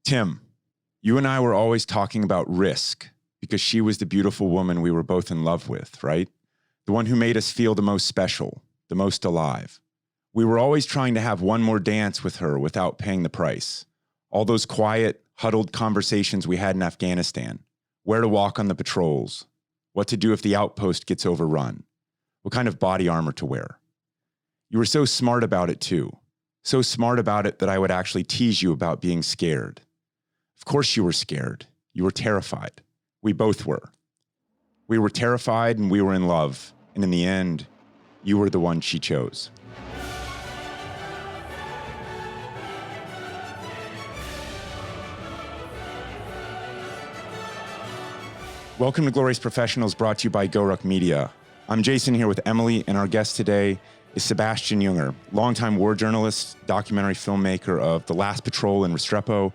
Tim, you and I were always talking about risk because she was the beautiful woman we were both in love with, right? The one who made us feel the most special, the most alive. We were always trying to have one more dance with her without paying the price. All those quiet, huddled conversations we had in Afghanistan. Where to walk on the patrols. What to do if the outpost gets overrun. What kind of body armor to wear. You were so smart about it too. So smart about it that I would actually tease you about being scared. Of course you were scared. You were terrified. We both were. We were terrified and we were in love. And in the end, you were the one she chose. Welcome to Glorious Professionals, brought to you by GoRuck Media. I'm Jason here with Emily, and our guest today is Sebastian Junger, longtime war journalist, documentary filmmaker of The Last Patrol in Restrepo,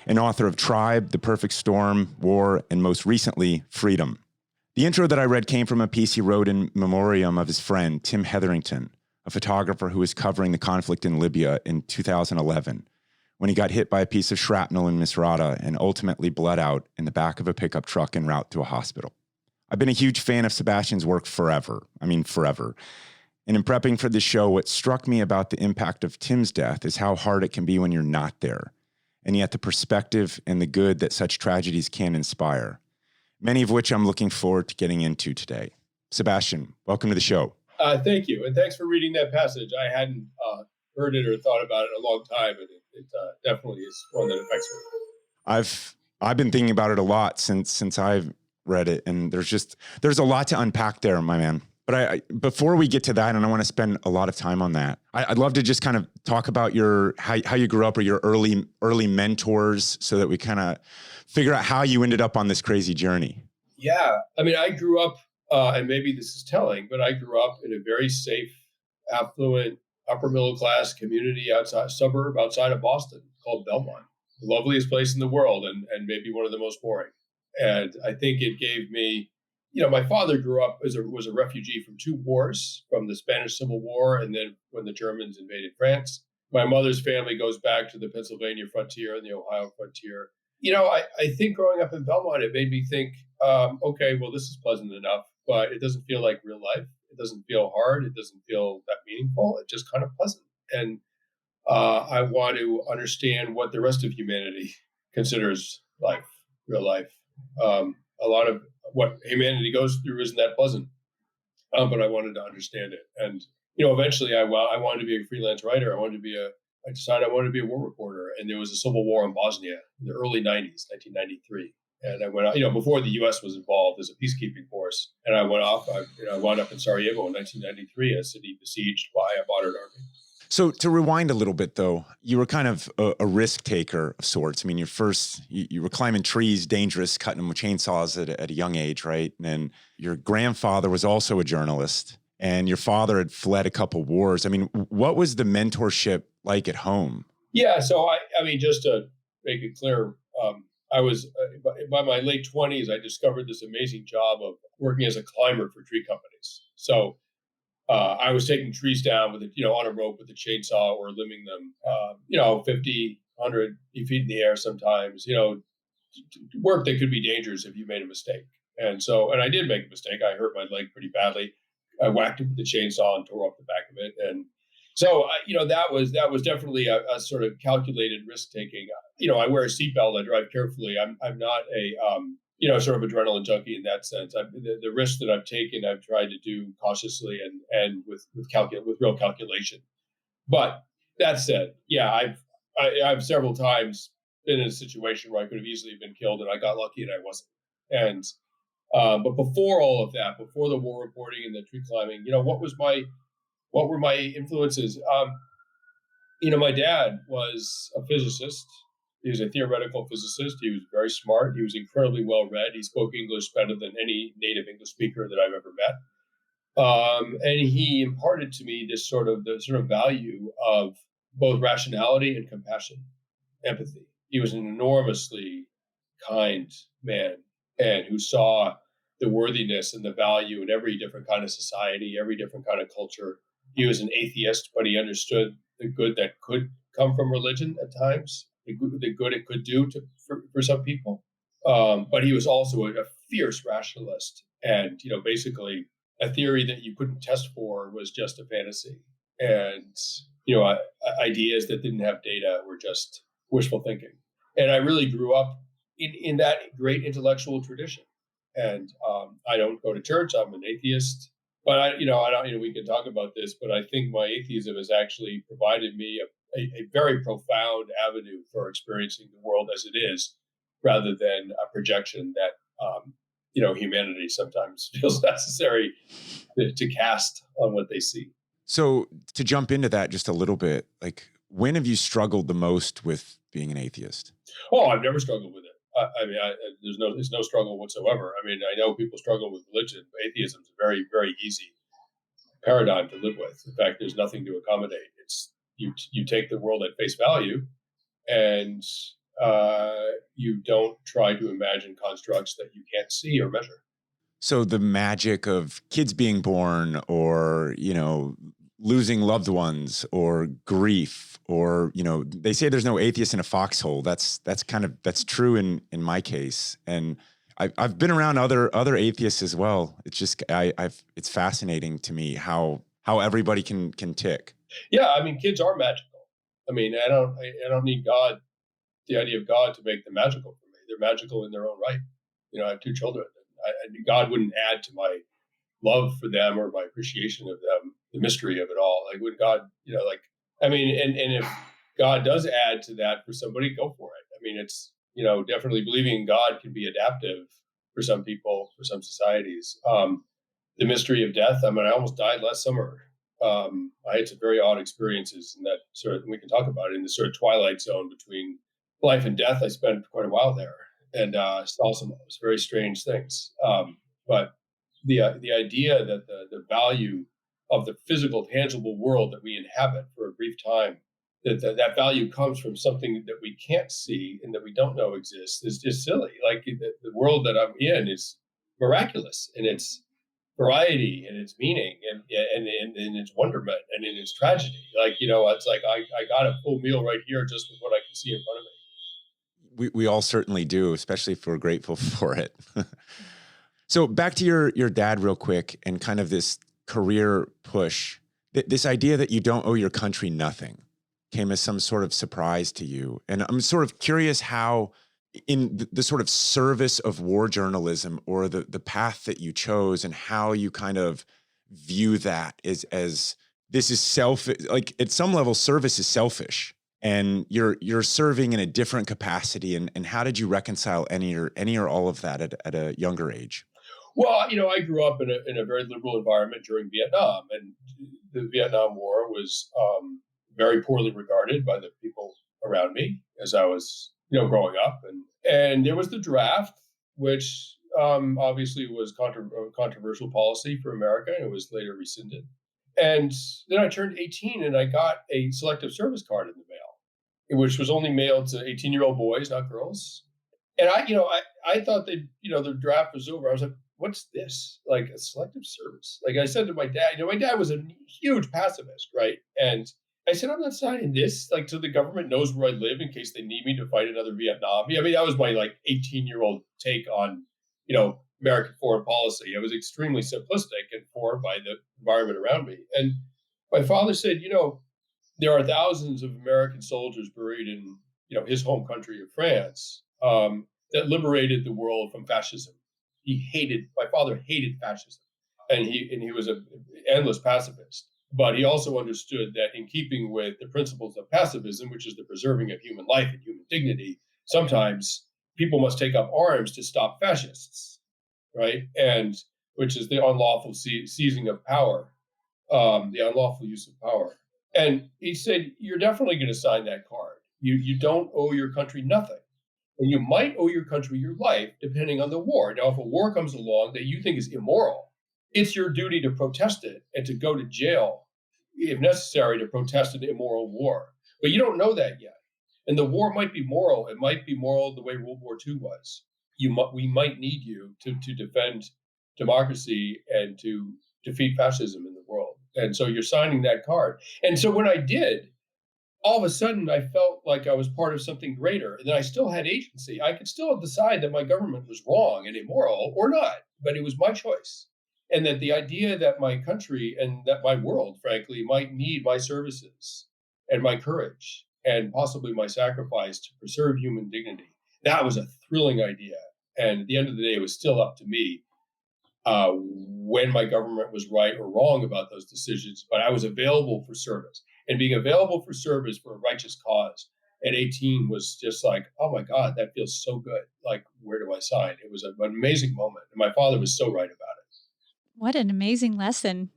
and author of Tribe, The Perfect Storm, War, and most recently, Freedom. The intro that I read came from a piece he wrote in memoriam of his friend, Tim Hetherington, a photographer who was covering the conflict in Libya in 2011, when he got hit by a piece of shrapnel in Misrata and ultimately bled out in the back of a pickup truck en route to a hospital. I've been a huge fan of Sebastian's work forever. And in prepping for this show, what struck me about the impact of Tim's death is how hard it can be when you're not there, and yet the perspective and the good that such tragedies can inspire, many of which I'm looking forward to getting into today. Sebastian, welcome to the show. Thank you, and thanks for reading that passage. I hadn't heard it or thought about it in a long time, and it definitely is one that affects me. I've been thinking about it a lot since I've read it, and there's a lot to unpack there, my man. But I before we get to that, and I want to spend a lot of time on that, I'd love to just kind of talk about how you grew up or your early mentors, so that we kind of figure out how you ended up on this crazy journey. Yeah, I mean, I grew up, and maybe this is telling, but I grew up in a very safe, affluent, upper middle class community suburb outside of Boston called Belmont, the loveliest place in the world, and maybe one of the most boring. And I think it gave me, my father grew up was a refugee from two wars, from the Spanish Civil War and then when the Germans invaded France. My mother's family goes back to the Pennsylvania frontier and the Ohio frontier. I think growing up in Belmont, it made me think, okay, well, this is pleasant enough, but it doesn't feel like real life. It doesn't feel hard. It doesn't feel that meaningful. It's just kind of pleasant. And I want to understand what the rest of humanity considers life, real life. A lot of what humanity goes through isn't that pleasant, but I wanted to understand it. And, eventually I wanted to be a freelance writer. I decided I wanted to be a war reporter. And there was a civil war in Bosnia in the early 90s, 1993. And I went out, before the U.S. was involved as a peacekeeping force. And I went off, I wound up in Sarajevo in 1993, a city besieged by a modern army. So to rewind a little bit, though, you were kind of a risk taker of sorts. I mean, you were climbing trees, dangerous, cutting them with chainsaws at a young age, right? And then your grandfather was also a journalist, and your father had fled a couple wars. I mean, what was the mentorship like at home? Yeah, so I mean, just to make it clear, I was, by my late 20s, I discovered this amazing job of working as a climber for tree companies. So I was taking trees down with on a rope with a chainsaw or limbing them, 50, 100 feet in the air sometimes, work that could be dangerous if you made a mistake. And I did make a mistake. I hurt my leg pretty badly. I whacked it with the chainsaw and tore off the back of it. And so, that was definitely a sort of calculated risk taking. I wear a seatbelt. I drive carefully. I'm not a, sort of adrenaline junkie in that sense. The risk that I've taken, I've tried to do cautiously and with real calculation. But that said, yeah, I've several times been in a situation where I could have easily been killed, and I got lucky and I wasn't. And but before all of that, before the war reporting and the tree climbing, what were my influences? My dad was a physicist. He was a theoretical physicist. He was very smart. He was incredibly well read. He spoke English better than any native English speaker that I've ever met. And he imparted to me the sort of value of both rationality and compassion, empathy. He was an enormously kind man, and who saw the worthiness and the value in every different kind of society, every different kind of culture. He was an atheist, but he understood the good that could come from religion at times. the good it could do for some people. But he was also a fierce rationalist, and basically a theory that you couldn't test for was just a fantasy, and ideas that didn't have data were just wishful thinking. And I really grew up in that great intellectual tradition. And I don't go to church. I'm an atheist. But I don't. We can talk about this, but I think my atheism has actually provided me a very profound avenue for experiencing the world as it is, rather than a projection that humanity sometimes feels necessary to cast on what they see. So to jump into that just a little bit, like, when have you struggled the most with being an atheist? Oh, I've never struggled with it. There's no struggle whatsoever. I mean, I know people struggle with religion, but atheism is a very, very easy paradigm to live with. In fact, there's nothing to accommodate. It's you take the world at face value, and you don't try to imagine constructs that you can't see or measure. So the magic of kids being born, or, losing loved ones, or grief, or, they say there's no atheist in a foxhole. That's true in my case. And I've been around other atheists as well. It's just, it's fascinating to me how everybody can tick. Yeah. I mean, kids are magical. I mean, I don't need God, the idea of God, to make them magical for me. They're magical in their own right. I have two children. God wouldn't add to my love for them or my appreciation of them the mystery of it all. Like, when God, and if God does add to that for somebody, go for it. I mean, it's definitely believing in God can be adaptive for some people, for some societies. The mystery of death. I mean, I almost died last summer. I had some very odd experiences in that sort of, we can talk about it, in the sort of twilight zone between life and death. I spent quite a while there, and saw some very strange things. But the idea that the value of the physical, tangible world that we inhabit for a brief time, that value comes from something that we can't see and that we don't know exists, is just silly. Like, the world that I'm in is miraculous in its variety and its meaning, and in its wonderment and in its tragedy. Like, it's like I got a full meal right here just with what I can see in front of me. We all certainly do, especially if we're grateful for it. So back to your dad real quick, and kind of this career push. This idea that you don't owe your country nothing came as some sort of surprise to you. And I'm sort of curious how, in the sort of service of war journalism, or the path that you chose, and how you kind of view that as this is like, at some level, service is selfish, and you're serving in a different capacity. And how did you reconcile any or all of that at a younger age? Well, I grew up in a very liberal environment during Vietnam, and the Vietnam War was very poorly regarded by the people around me as I was, growing up. And there was the draft, which obviously was controversial policy for America, and it was later rescinded. And then I turned 18, and I got a selective service card in the mail, which was only mailed to 18-year-old boys, not girls. And I thought that, the draft was over. I was like, what's this? Like, a selective service? Like, I said to my dad, my dad was a huge pacifist, right? And I said, I'm not signing this, like, so the government knows where I live in case they need me to fight another Vietnam. I mean, that was my, like, 18-year-old take on, American foreign policy. It was extremely simplistic and formed by the environment around me. And my father said, there are thousands of American soldiers buried in, his home country of France, that liberated the world from fascism. My father hated fascism, and he was an endless pacifist. But he also understood that, in keeping with the principles of pacifism, which is the preserving of human life and human dignity, sometimes people must take up arms to stop fascists, right? And which is the unlawful seizing of power, the unlawful use of power. And he said, you're definitely going to sign that card. You don't owe your country nothing. And you might owe your country your life, depending on the war. Now, if a war comes along that you think is immoral, it's your duty to protest it and to go to jail, if necessary, to protest an immoral war. But you don't know that yet. And the war might be moral. It might be moral the way World War II was. We might need you to defend democracy and to defeat fascism in the world. And so you're signing that card. And so when I did, all of a sudden I felt like I was part of something greater and that I still had agency. I could still decide that my government was wrong and immoral or not, but it was my choice. And that the idea that my country and that my world, frankly, might need my services and my courage and possibly my sacrifice to preserve human dignity, that was a thrilling idea. And at the end of the day, it was still up to me when my government was right or wrong about those decisions, but I was available for service. And being available for service for a righteous cause at 18 was just like, oh my God, that feels so good. Like, where do I sign? It was an amazing moment. And my father was so right about it. What an amazing lesson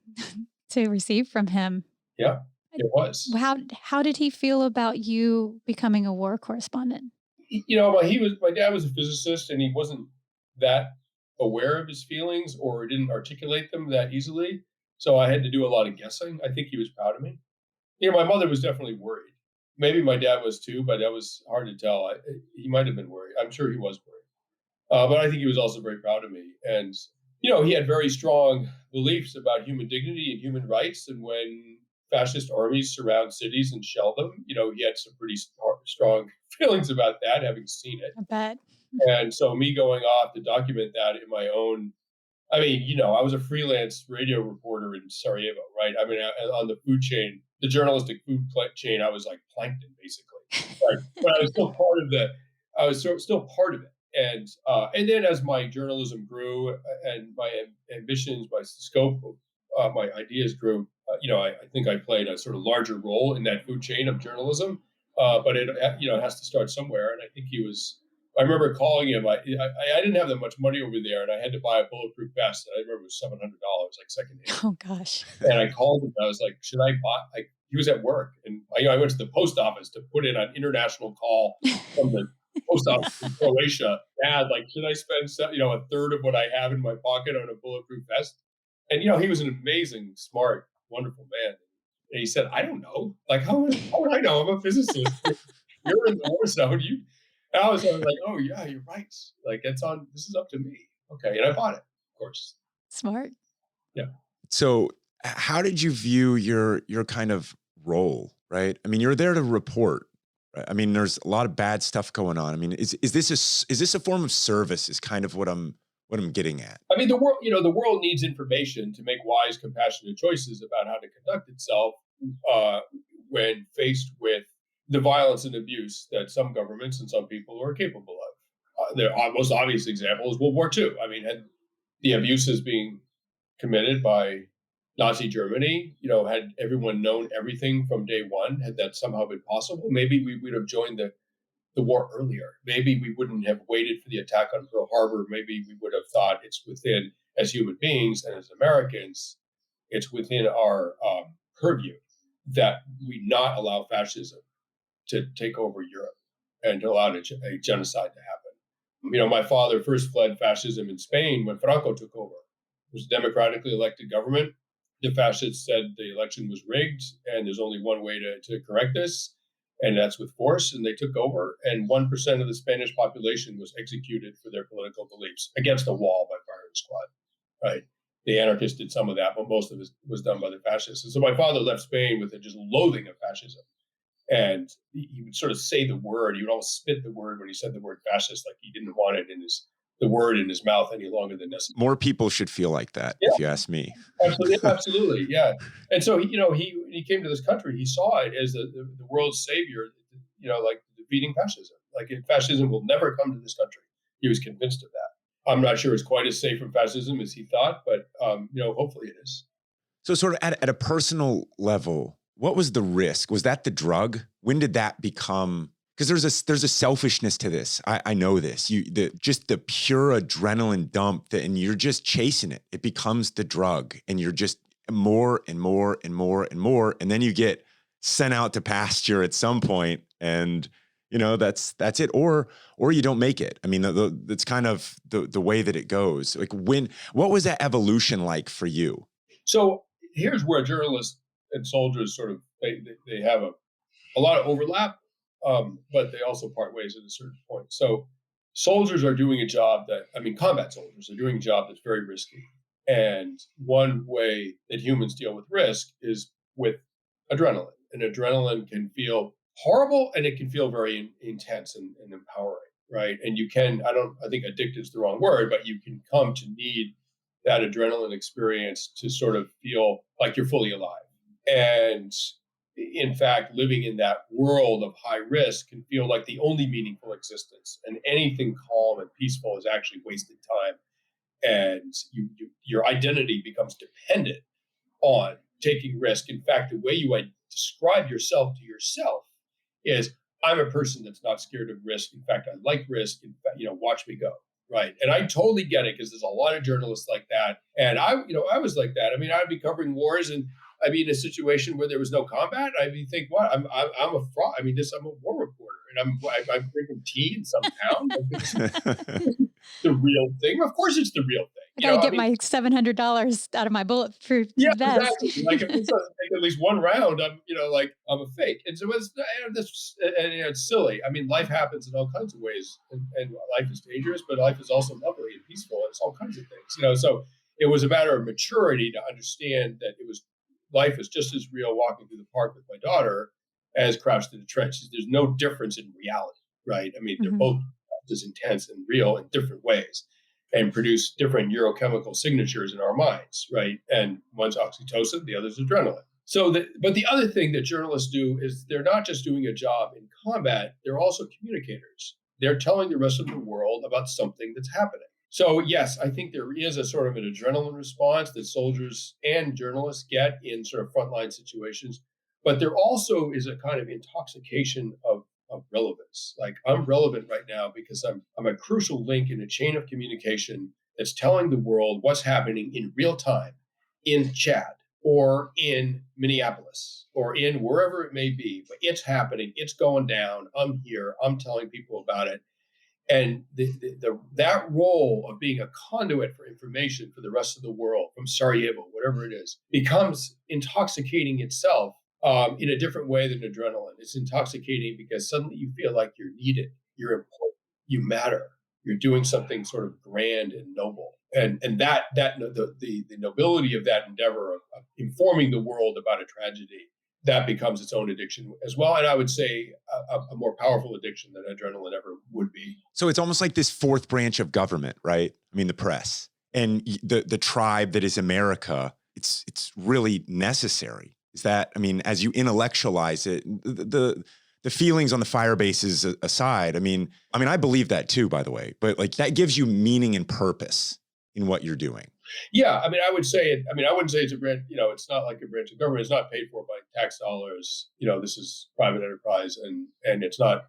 to receive from him. Yeah, it was. How did he feel about you becoming a war correspondent? My dad was a physicist and he wasn't that aware of his feelings or didn't articulate them that easily. So I had to do a lot of guessing. I think he was proud of me. My mother was definitely worried. Maybe my dad was too, but that was hard to tell. He might have been worried. I'm sure he was worried. But I think he was also very proud of me. And, he had very strong beliefs about human dignity and human rights. And when fascist armies surround cities and shell them, he had some pretty strong feelings about that, having seen it. I bet. And so me going off to document that in my own, I was a freelance radio reporter in Sarajevo, right? On the food chain, the journalistic food chain, I was like plankton, basically. Right? But I was still part of it. And then as my journalism grew and my ambitions, my scope of my ideas grew, I think I played a sort of larger role in that food chain of journalism. But it has to start somewhere. And I think I remember calling him. I didn't have that much money over there, and I had to buy a bulletproof vest. And I remember it was $700, like secondhand. Oh gosh. And I called him. And I was like, "Should I buy?" He was at work, and I went to the post office to put in an international call from the post office in Croatia. Dad, like, should I spend a third of what I have in my pocket on a bulletproof vest? And he was an amazing, smart, wonderful man. And he said, "I don't know. Like, how would I know? I'm a physicist. You're in the war zone. You." And I was like, "Oh yeah, you're right. Like, this is up to me." Okay, and I bought it, of course. Smart. Yeah. So, how did you view your kind of role, right? I mean, you're there to report. Right? I mean, there's a lot of bad stuff going on. I mean, is this a form of service? Is kind of what I'm getting at. The world needs information to make wise, compassionate choices about how to conduct itself uh, when faced with the violence and abuse that some governments and some people are capable of. The most obvious example is World War II. I mean, had the abuses being committed by Nazi Germany, had everyone known everything from day one, had that somehow been possible, maybe we would have joined the war earlier. Maybe we wouldn't have waited for the attack on Pearl Harbor. Maybe we would have thought it's within, as human beings and as Americans, it's within our purview that we not allow fascism to take over Europe and to allow a genocide to happen. My father first fled fascism in Spain when Franco took over. It was a democratically elected government. The fascists said the election was rigged and there's only one way to correct this, and that's with force. And they took over, and 1% of the Spanish population was executed for their political beliefs against a wall by firing squad. Right? The anarchists did some of that, but most of it was done by the fascists. And so my father left Spain with a just loathing of fascism. And he would sort of say the word. He would almost spit the word when he said the word fascist, like he didn't want it the word in his mouth any longer than necessary. More people should feel like that, Yeah. if you ask me. Absolutely, yeah. And so he came to this country. He saw it as the world's savior, like defeating fascism. Like fascism will never come to this country. He was convinced of that. I'm not sure it's quite as safe from fascism as he thought, but hopefully it is. So, sort of at a personal level, what was the risk? Was that the drug? When did that become? Because there's a selfishness to this. I know this. Just the pure adrenaline dump and you're just chasing it. It becomes the drug, and you're just more and more and more and more, and then you get sent out to pasture at some point, and that's it. Or you don't make it. I mean, it's kind of the way that it goes. Like what was that evolution like for you? So here's where journalists and soldiers sort of they have a lot of overlap, but they also part ways at a certain point. So soldiers are doing a job combat soldiers are doing a job that's very risky. And one way that humans deal with risk is with adrenaline and adrenaline can feel horrible and it can feel very intense and empowering, right? And you can, I think addictive is the wrong word, but you can come to need that adrenaline experience to sort of feel like you're fully alive. And in fact, living in that world of high risk can feel like the only meaningful existence, and anything calm and peaceful is actually wasted time. And your identity becomes dependent on taking risk. In fact, the way you describe yourself to yourself is, I'm a person that's not scared of risk. In fact, I like risk. In fact, watch me go. Right. And I totally get it, because there's a lot of journalists like that. And I was like that. I mean, I'd be covering wars, and I'd be in a situation where there was no combat. I'd be think, what? I'm a fraud. I mean, I'm a war reporter, and I'm drinking tea in some town. The real thing. Of course, it's the real thing. I gotta get my $700 out of my bulletproof vest. Exactly. Like, if it doesn't take at least one round, I'm a fake. And so it's silly. I mean, life happens in all kinds of ways, and life is dangerous, but life is also lovely and peaceful. And it's all kinds of things, So it was a matter of maturity to understand that life is just as real walking through the park with my daughter as crouched in the trenches. There's no difference in reality, right? I mean, they're both as intense and real in different ways, and produce different neurochemical signatures in our minds, right? And one's oxytocin, the other's adrenaline. But the other thing that journalists do is they're not just doing a job in combat, they're also communicators. They're telling the rest of the world about something that's happening. So yes, I think there is a sort of an adrenaline response that soldiers and journalists get in sort of frontline situations, but there also is a kind of intoxication of relevance. Like, I'm relevant right now because I'm a crucial link in a chain of communication that's telling the world what's happening in real time in Chad or in Minneapolis or in wherever it may be. But it's happening. It's going down. I'm here. I'm telling people about it. And that role of being a conduit for information for the rest of the world, from Sarajevo, whatever it is, becomes intoxicating itself. In a different way than adrenaline. It's intoxicating because suddenly you feel like you're needed, you're important, you matter, you're doing something sort of grand and noble. And the nobility of that endeavor of informing the world about a tragedy, that becomes its own addiction as well. And I would say a more powerful addiction than adrenaline ever would be. So it's almost like this fourth branch of government, right? I mean, the press and the tribe that is America. It's really necessary. Is that, I mean, as you intellectualize it, the feelings on the fire bases aside, I mean, I believe that too, by the way, but like, that gives you meaning and purpose in what you're doing. Yeah. I mean, I would say I wouldn't say it's a branch, it's not like a branch of government. It's not paid for by tax dollars. This is private enterprise, and it's not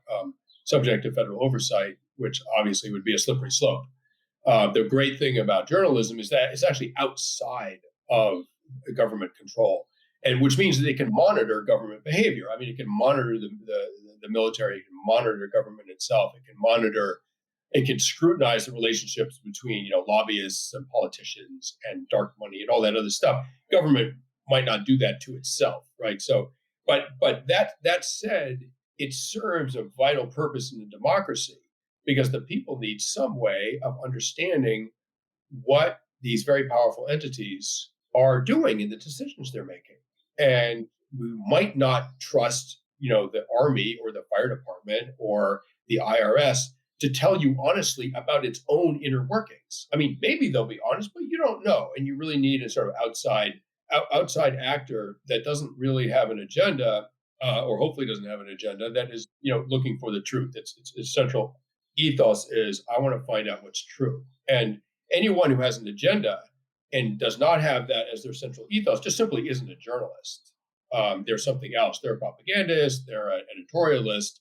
subject to federal oversight, which obviously would be a slippery slope. The great thing about journalism is that it's actually outside of government control. And which means that it can monitor government behavior. I mean, it can monitor the military, it can monitor government itself, it can scrutinize the relationships between, lobbyists and politicians and dark money and all that other stuff. Government might not do that to itself, right? So, but that said, it serves a vital purpose in a democracy, because the people need some way of understanding what these very powerful entities are doing in the decisions they're making. And we might not trust, the Army or the fire department or the IRS to tell you honestly about its own inner workings. I mean, maybe they'll be honest, but you don't know. And you really need a sort of outside actor that doesn't really have an agenda, or hopefully doesn't have an agenda, that is, looking for the truth. Its central ethos is, I want to find out what's true. And anyone who has an agenda and does not have that as their central ethos just simply isn't a journalist. They're something else. They're a propagandist, they're an editorialist,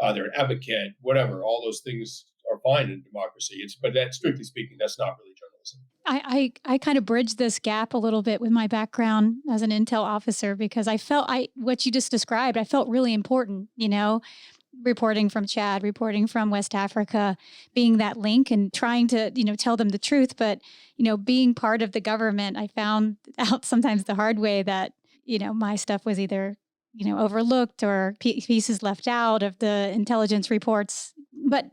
they're an advocate, whatever. All those things are fine in democracy. But that, strictly speaking, that's not really journalism. I kind of bridged this gap a little bit with my background as an intel officer, because I felt what you just described, I felt really important, reporting from Chad, reporting from West Africa, being that link and trying to, tell them the truth. But, being part of the government, I found out sometimes the hard way that, my stuff was either, overlooked or pieces left out of the intelligence reports. But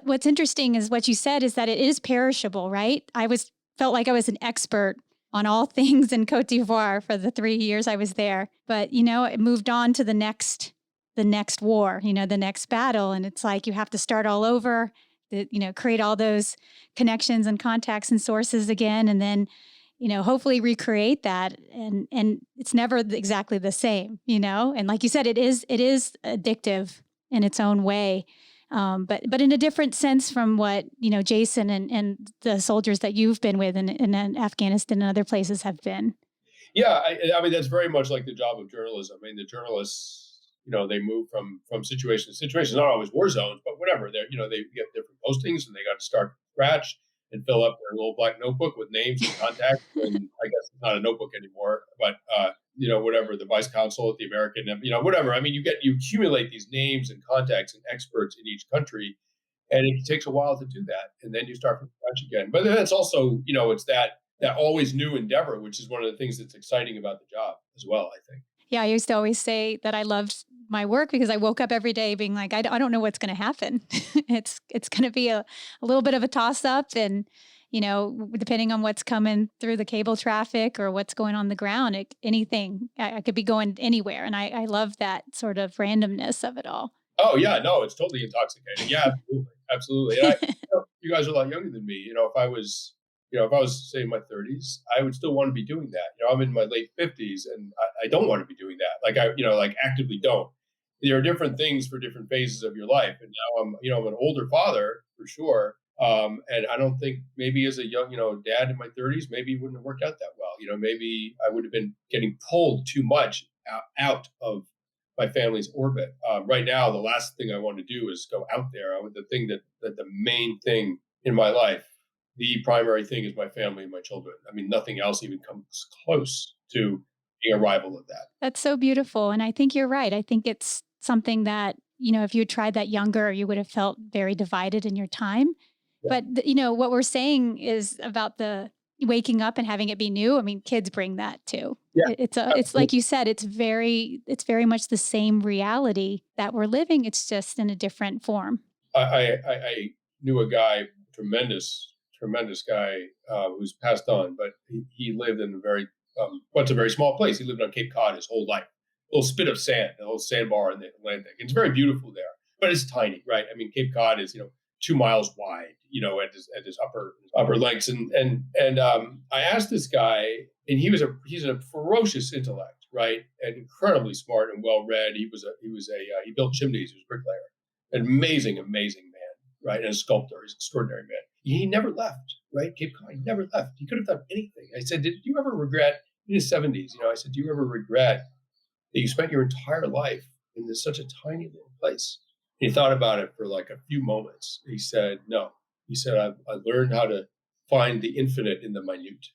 what's interesting is what you said is that it is perishable, right? Felt like I was an expert on all things in Cote d'Ivoire for the 3 years I was there. But, it moved on to the next war, the next battle. And it's like, you have to start all over, create all those connections and contacts and sources again. And then, hopefully recreate that. And it's never exactly the same, and like you said, it is addictive in its own way. But in a different sense from what, Jason and the soldiers that you've been with in Afghanistan and other places have been. Yeah, I mean, that's very much like the job of journalism. I mean, the journalists, they move from situation to situation, not always war zones, but whatever. They get different postings and they got to start from scratch and fill up their little black notebook with names and contacts. And I guess it's not a notebook anymore, but whatever, the vice consul at the American, whatever. I mean, you accumulate these names and contacts and experts in each country, and it takes a while to do that, and then you start from scratch again. But then it's also, it's that always new endeavor, which is one of the things that's exciting about the job as well, I think. Yeah, I used to always say that I loved my work because I woke up every day being like, I don't know what's going to happen. It's going to be a little bit of a toss up, and depending on what's coming through the cable traffic or what's going on the ground, anything, I could be going anywhere, and I love that sort of randomness of it all. Oh yeah, no, it's totally intoxicating. Yeah, absolutely, absolutely. And you guys are a lot younger than me. If I was say in my 30s, I would still want to be doing that. I'm in my late 50s, and I don't want to be doing that. Like actively don't. There are different things for different phases of your life, and now I'm an older father for sure. And I don't think maybe as a young, dad in my 30s, maybe it wouldn't have worked out that well. Maybe I would have been getting pulled too much out of my family's orbit. Right now, the last thing I want to do is go out there. The main thing in my life, the primary thing, is my family and my children. I mean, nothing else even comes close to being a rival of that. That's so beautiful. And I think you're right. I think it's something that, if you had tried that younger, you would have felt very divided in your time. Yeah. But, what we're saying is about the waking up and having it be new. I mean, kids bring that too. Yeah, It's like you said, it's very much the same reality that we're living. It's just in a different form. I knew a guy, tremendous guy, who's passed on, but he lived in a very small place. He lived on Cape Cod his whole life. A little spit of sand, a little sandbar in the Atlantic. It's very beautiful there, but it's tiny, right? I mean, Cape Cod is 2 miles wide, at his upper lengths. And I asked this guy, and he's a ferocious intellect, right, and incredibly smart and well read. He built chimneys. He was a bricklayer, an amazing man, right, and a sculptor. He's an extraordinary man. He never left, right? Cape Cod, he never left. He could have done anything. I said, did you ever regret, in his 70s, I said, do you ever regret that you spent your entire life in such a tiny little place? And he thought about it for like a few moments. He said, no. He said, I learned how to find the infinite in the minute.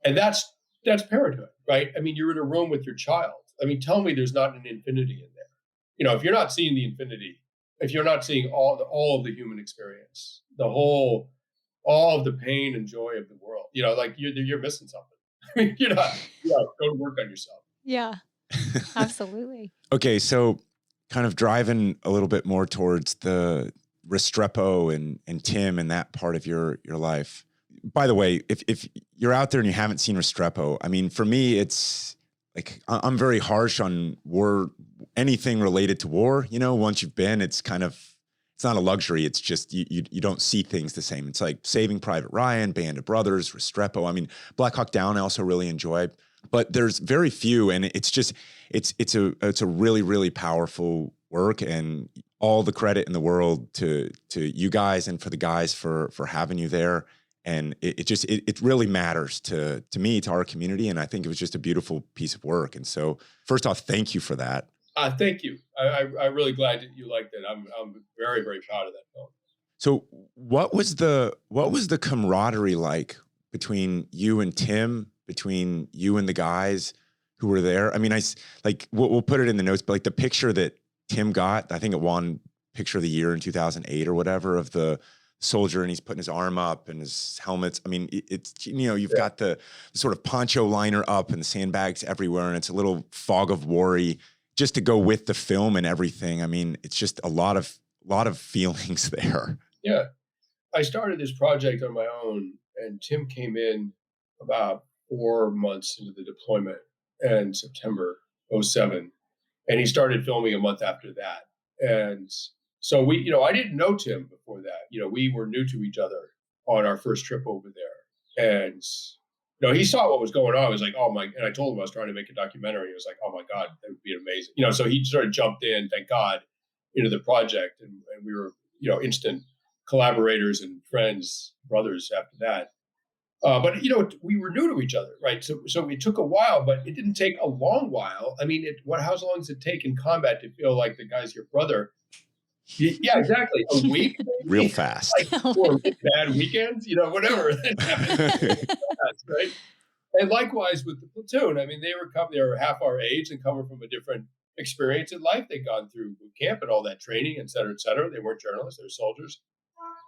And that's parenthood, right? I mean, you're in a room with your child. I mean, tell me there's not an infinity in there. If you're not seeing the infinity, if you're not seeing all of the human experience, all of the pain and joy of the world, like you're missing something. I mean, go to work on yourself. Yeah, absolutely. Okay, so kind of driving a little bit more towards the Restrepo and Tim and that part of your life. By the way, if you're out there and you haven't seen Restrepo, I mean, for me, it's like I'm very harsh on war, anything related to war. Once you've been, it's not a luxury. It's just you don't see things the same. It's like Saving Private Ryan, Band of Brothers, Restrepo. I mean, Black Hawk Down I also really enjoy, but there's very few, and it's a really, really powerful work, and all the credit in the world to you guys and for the guys for having you there. And it really matters to me, to our community. And I think it was just a beautiful piece of work. And so first off, thank you for that. Thank you. I'm really glad that you liked it. I'm very, very proud of that film. So what was the camaraderie like between you and Tim, between you and the guys who were there? I mean, we'll put it in the notes, but like the picture that Tim got, I think it won Picture of the Year in 2008 or whatever, of the soldier, and he's putting his arm up and his helmets. I mean, it's, you've got the sort of poncho liner up and the sandbags everywhere, and it's a little fog of war-y just to go with the film and everything. I mean, it's just a lot of feelings there. Yeah. I started this project on my own, and Tim came in about 4 months into the deployment in September '07. And he started filming a month after that. And so I didn't know Tim before that. We were new to each other on our first trip over there. And he saw what was going on. I was like, oh my, and I told him I was trying to make a documentary. He was like, oh my God, that would be amazing. So he sort of jumped in, thank God, into the project. And we were, instant collaborators and friends, brothers after that. But we were new to each other, right? So it took a while, but it didn't take a long while. I mean, how long does it take in combat to feel like the guy's your brother? Yeah, exactly. A week, real fast. Or bad weekends, whatever. Right? And likewise with the platoon. I mean, they were half our age and coming from a different experience in life. They'd gone through boot camp and all that training, et cetera, et cetera. They weren't journalists; they were soldiers.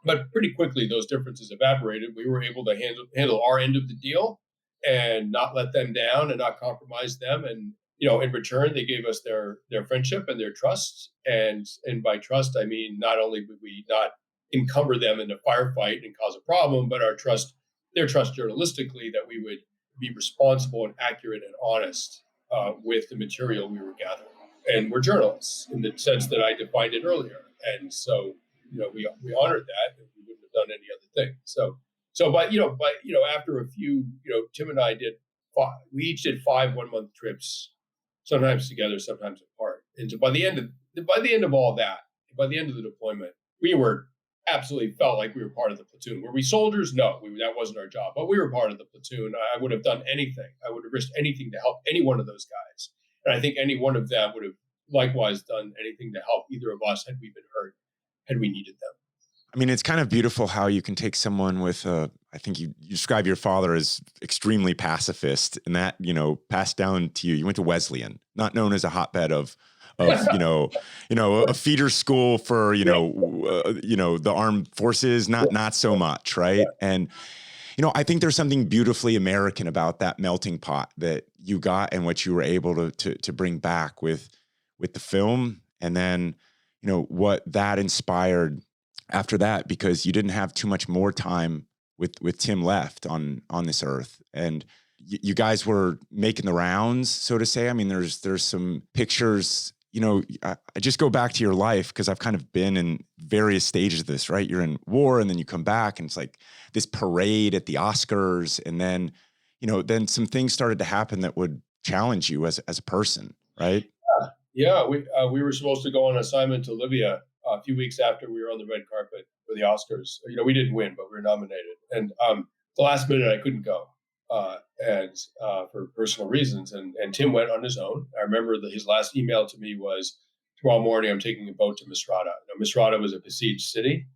But pretty quickly, those differences evaporated. We were able to handle our end of the deal and not let them down and not compromise them. And in return, they gave us their friendship and their trust. And by trust, I mean not only would we not encumber them in a firefight and cause a problem, but their trust journalistically that we would be responsible and accurate and honest with the material we were gathering. And we're journalists in the sense that I defined it earlier. And so we honored that, and we wouldn't have done any other thing. But after a few, Tim and I we each did 5 1-month trips, sometimes together, sometimes apart. And so by the end of all that, by the end of the deployment, we were absolutely felt like we were part of the platoon. Were we soldiers? No, that wasn't our job, but we were part of the platoon. I would have done anything. I would have risked anything to help any one of those guys. And I think any one of them would have likewise done anything to help either of us had we been hurt, had we needed them. I mean, it's kind of beautiful how you can take someone with I think you describe your father as extremely pacifist, and that, passed down to you. You went to Wesleyan, not known as a hotbed of a feeder school for, the armed forces, not so much. Right. And, I think there's something beautifully American about that melting pot that you got and what you were able to bring back with the film. And then, what that inspired after that, because you didn't have too much more time with Tim left on this earth. And you guys were making the rounds, so to say. I mean, there's some pictures, I just go back to your life because I've kind of been in various stages of this, right? You're in war and then you come back and it's like this parade at the Oscars. And then, then some things started to happen that would challenge you as a person, right? Yeah, we were supposed to go on assignment to Libya a few weeks after we were on the red carpet for the Oscars. We didn't win, but we were nominated. And the last minute, I couldn't go, for personal reasons. And Tim went on his own. I remember his last email to me was, tomorrow morning, I'm taking a boat to Misrata. Misrata was a besieged city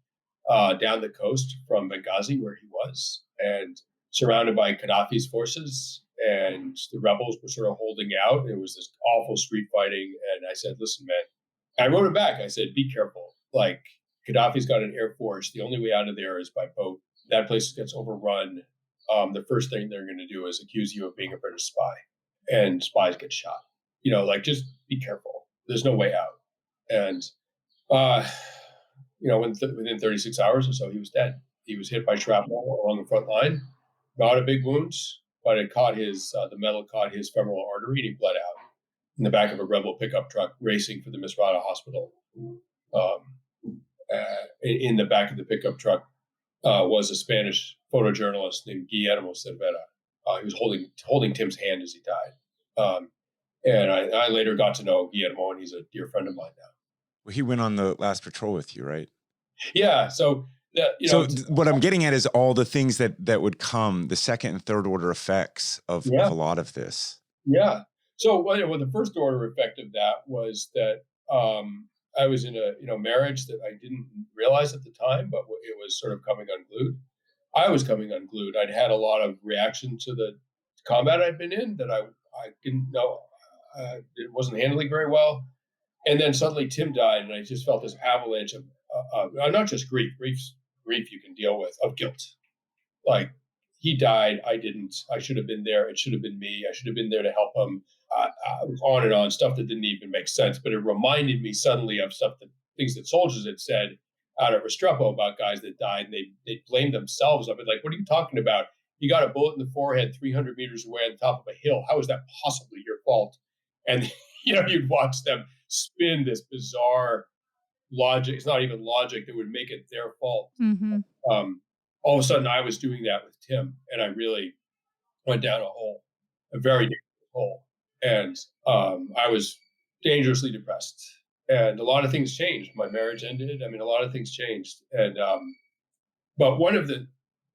down the coast from Benghazi, where he was, and surrounded by Gaddafi's forces. And the rebels were sort of holding out. It was this awful street fighting. And I said, listen, man, I wrote him back. I said, be careful. Like, Gaddafi's got an air force. The only way out of there is by boat. That place gets overrun. The first thing they're going to do is accuse you of being a British spy, and spies get shot. Just be careful. There's no way out. And, within 36 hours or so, he was dead. He was hit by shrapnel along the front line. Not a big wound, but it caught the metal caught his femoral artery, and he bled out in the back of a rebel pickup truck racing for the Misrata hospital. In the back of the pickup truck was a Spanish photojournalist named Guillermo Cervera. He was holding Tim's hand as he died. And I later got to know Guillermo, and he's a dear friend of mine now. Well, he went on the last patrol with you, right? Yeah. So what I'm getting at is all the things that would come, the second and third order effects of a lot of this. Yeah. So the first order effect of that was that I was in a marriage that I didn't realize at the time, but it was sort of coming unglued. I was coming unglued. I'd had a lot of reaction to the combat I'd been in that I didn't know. It wasn't handling very well. And then suddenly Tim died, and I just felt this avalanche of not just grief you can deal with, of guilt. Like, he died, I didn't. I should have been there. It should have been me. I should have been there to help him. On and on, stuff that didn't even make sense. But it reminded me suddenly of things that soldiers had said out at Restrepo about guys that died, and they blamed themselves. I've been like, what are you talking about? you got a bullet in the forehead 300 meters away on the top of a hill. How is that possibly your fault? And, you'd watch them spin this bizarre logic. It's not even logic that would make it their fault. Mm-hmm. All of a sudden I was doing that with Tim, and I really went down a very dangerous hole. And I was dangerously depressed. And a lot of things changed. My marriage ended. I mean, a lot of things changed. And but one of the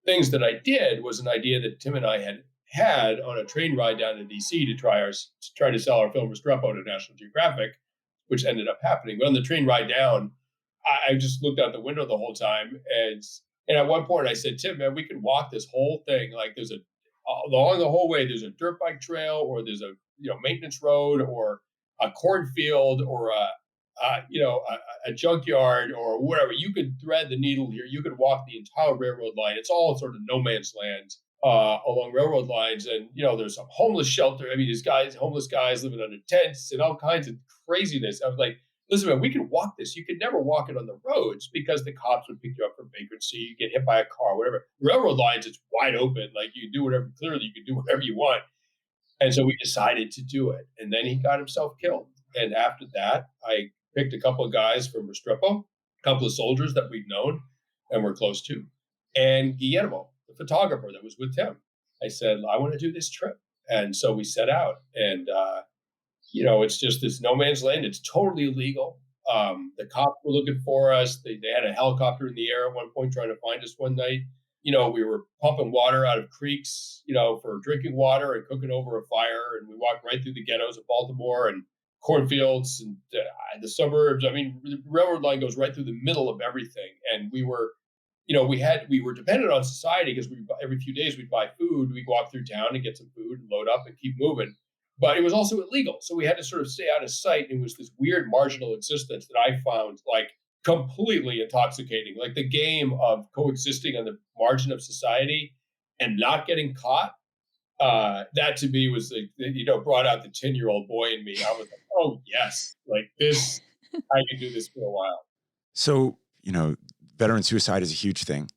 things that I did was an idea that Tim and I had on a train ride down to DC to try to sell our film Restrepo to National Geographic, which ended up happening. But on the train ride down, I just looked out the window the whole time, and at one point I said, Tim, man, we could walk this whole thing. Like there's along the whole way, there's a dirt bike trail, or there's a maintenance road, or a cornfield, or a junkyard, or whatever. You could thread the needle here. You could walk the entire railroad line. It's all sort of no man's land along railroad lines. And, there's some homeless shelter. I mean, these homeless guys living under tents and all kinds of craziness. I was like, listen, man, we can walk this. You could never walk it on the roads because the cops would pick you up for vagrancy. You get hit by a car, whatever. Railroad lines, it's wide open. Like you do whatever, clearly you can do whatever you want. And so we decided to do it. And then he got himself killed. And after that, I picked a couple of guys from Restrepo, a couple of soldiers that we'd known and were close to, and Guillermo, the photographer that was with Tim. I said, I want to do this trip. And so we set out, and, it's just this no man's land. It's totally illegal. The cops were looking for us. They had a helicopter in the air at one point trying to find us one night. We were pumping water out of creeks, for drinking water and cooking over a fire. And we walked right through the ghettos of Baltimore and cornfields and the suburbs. I mean, the railroad line goes right through the middle of everything. And we were, we were dependent on society because every few days we'd buy food. We'd walk through town and get some food and load up and keep moving. But it was also illegal. So we had to sort of stay out of sight. It was this weird marginal existence that I found like completely intoxicating, like the game of coexisting on the margin of society and not getting caught. That to me was brought out the 10-year-old boy in me. I was like, oh yes, like this, I can do this for a while. So, veteran suicide is a huge thing.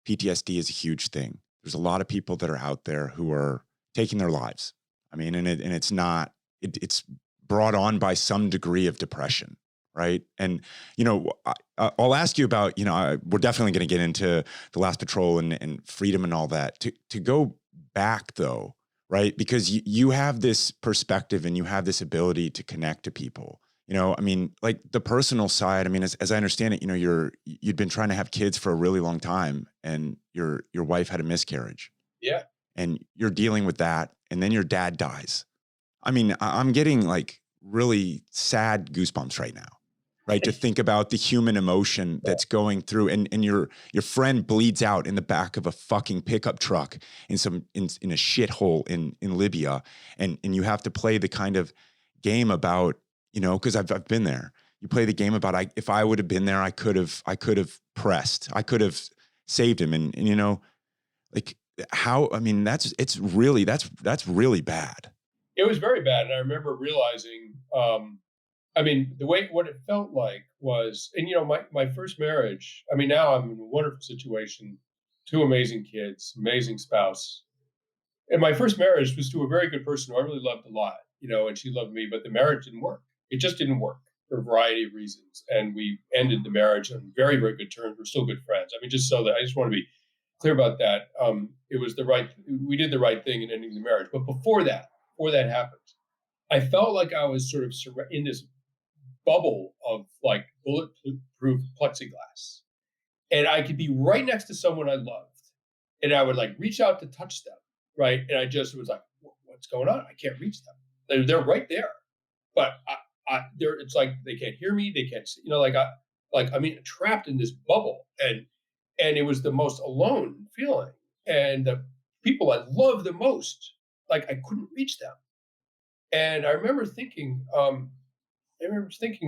PTSD is a huge thing. There's a lot of people that are out there who are taking their lives. I mean, and it's brought on by some degree of depression. Right. And, I'll ask you about, we're definitely going to get into the last patrol and freedom and all that to go back though, right? Because you have this perspective and you have this ability to connect to people, I mean, like the personal side, I mean, as I understand it, you'd been trying to have kids for a really long time and your wife had a miscarriage. Yeah. And you're dealing with that. And then your dad dies. I mean, I'm getting like really sad goosebumps right now. Right. To think about the human emotion that's going through and your friend bleeds out in the back of a fucking pickup truck in a shithole in Libya. And you have to play the kind of game about, cause I've been there. You play the game about, if I would have been there, I could have pressed, I could have saved him. And like how, I mean, that's really bad. It was very bad. And I remember realizing, what it felt like was, and my first marriage, I mean, now I'm in a wonderful situation, 2 amazing kids, amazing spouse. And my first marriage was to a very good person who I really loved a lot, and she loved me, but the marriage didn't work. It just didn't work for a variety of reasons. And we ended the marriage on very, very good terms. We're still good friends. I mean, just so that I just want to be clear about that. We did the right thing in ending the marriage. But before that happened, I felt like I was sort of in this bubble of like bulletproof plexiglass, and I could be right next to someone I loved, and I would like reach out to touch them, right? And I just was like, "What's going on? I can't reach them. They're right there, but it's like they can't hear me. They can't see. Trapped in this bubble, and it was the most alone feeling. And the people I love the most, like I couldn't reach them. And I remember thinking,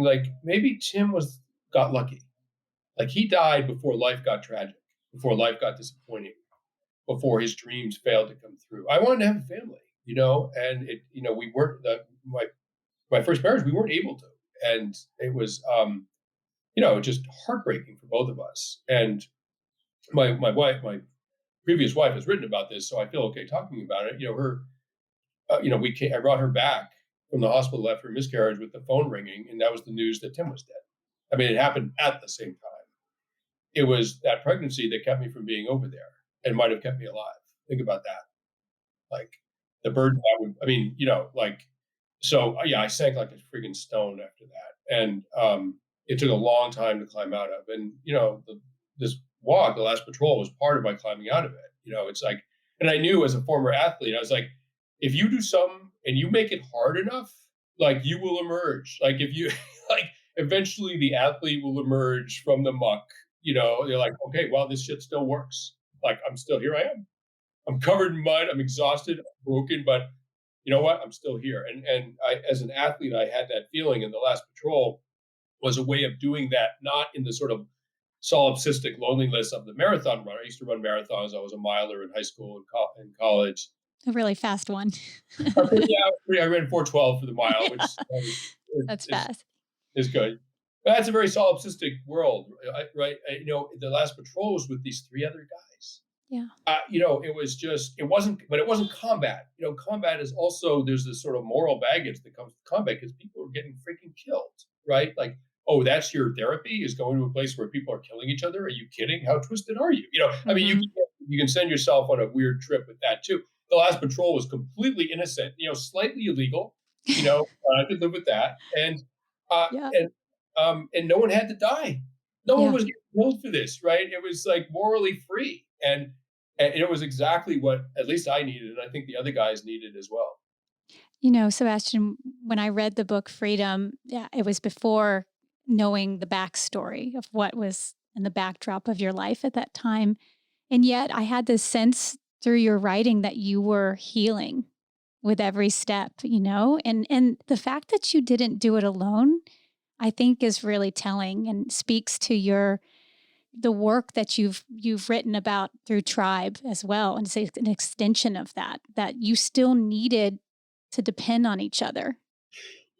like maybe Tim got lucky. Like he died before life got tragic, before life got disappointing, before his dreams failed to come through. I wanted to have a family, and we weren't my first marriage, we weren't able to. And it was, just heartbreaking for both of us. And my wife, my previous wife has written about this, so I feel okay talking about it. I brought her back from the hospital after a miscarriage with the phone ringing, and that was the news that Tim was dead. I mean, it happened at the same time. It was that pregnancy that kept me from being over there and might have kept me alive. Think about that. Like the burden that would, I mean, so yeah, I sank like a freaking stone after that. And it took a long time to climb out of. And, this walk, the last patrol, was part of my climbing out of it. It's like, and I knew as a former athlete, I was like, if you do something and you make it hard enough, like you will emerge. Like if you, like eventually the athlete will emerge from the muck, they're like, okay, well, this shit still works. Like here I am. I'm covered in mud. I'm exhausted, I'm broken, but you know what? I'm still here. And I, as an athlete, I had that feeling, and the last patrol was a way of doing that, not in the sort of solipsistic loneliness of the marathon runner. I used to run marathons. I was a miler in high school and college. A really fast one. I ran 4:12 for the mile, which That's fast. is good. But that's a very solipsistic world, right? The last patrol was with these three other guys. Yeah. It wasn't combat. Combat is also, there's this sort of moral baggage that comes with combat because people are getting freaking killed, right? Like, oh, that's your therapy, is going to a place where people are killing each other? Are you kidding? How twisted are you? I mean, you can send yourself on a weird trip with that too. The last patrol was completely innocent, slightly illegal, I could live with that. And, Yeah. and no one had to die. No one was getting killed for this, right? It was like morally free. And it was exactly what at least I needed, and I think the other guys needed as well. Sebastian, when I read the book Freedom, yeah, it was before knowing the backstory of what was in the backdrop of your life at that time. And yet I had this sense through your writing that you were healing with every step, and the fact that you didn't do it alone, I think is really telling and speaks to the work that you've written about through Tribe as well. And it's an extension of that you still needed to depend on each other.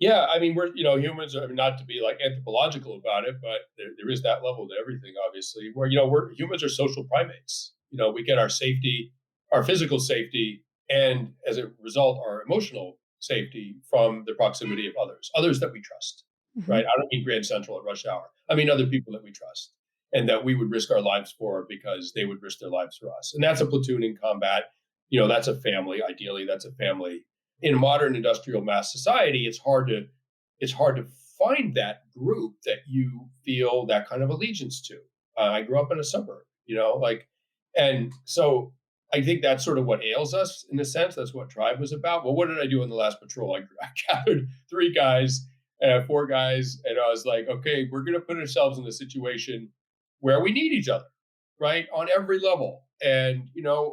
Yeah, I mean, we're humans. I mean, not to be like anthropological about it, but there is that level to everything. Obviously, where we're humans are social primates. We get our safety, our physical safety, and as a result, our emotional safety from the proximity of others that we trust. Mm-hmm. Right? I don't mean Grand Central at rush hour. I mean other people that we trust and that we would risk our lives for because they would risk their lives for us. And that's a platoon in combat. That's a family. Ideally, that's a family. In modern industrial mass society, it's hard to find that group that you feel that kind of allegiance to. I grew up in a suburb, and so I think that's sort of what ails us in a sense. That's what Tribe was about. Well, what did I do in the last patrol? I gathered three guys, four guys, and I was like, okay, we're going to put ourselves in a situation where we need each other, right, on every level. And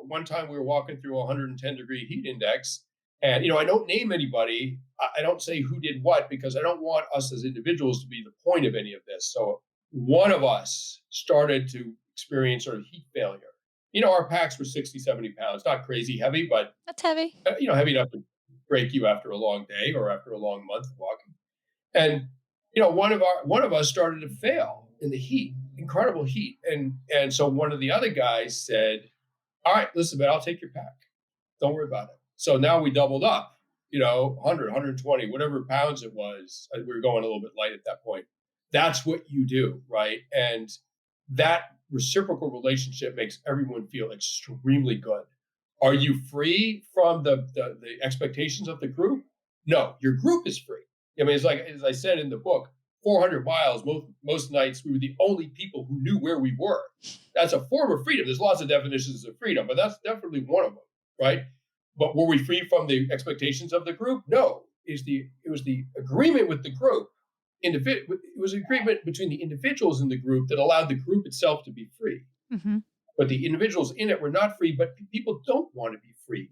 one time we were walking through a 110-degree heat index. And, I don't name anybody. I don't say who did what because I don't want us as individuals to be the point of any of this. So one of us started to experience sort of heat failure. Our packs were 60, 70 pounds, not crazy heavy, but That's heavy. Heavy enough to break you after a long day or after a long month of walking. And, one of us started to fail in the heat, incredible heat. And so one of the other guys said, all right, listen, man, I'll take your pack. Don't worry about it. So now we doubled up, 100, 120, whatever pounds it was. We were going a little bit light at that point. That's what you do, right? And that reciprocal relationship makes everyone feel extremely good. Are you free from the expectations of the group? No, your group is free. I mean, it's like, as I said in the book, 400 miles, most nights we were the only people who knew where we were. That's a form of freedom. There's lots of definitions of freedom, but that's definitely one of them, right? But were we free from the expectations of the group? No. It was the agreement with the group. It was an agreement between the individuals in the group that allowed the group itself to be free. Mm-hmm. But the individuals in it were not free, but people don't want to be free.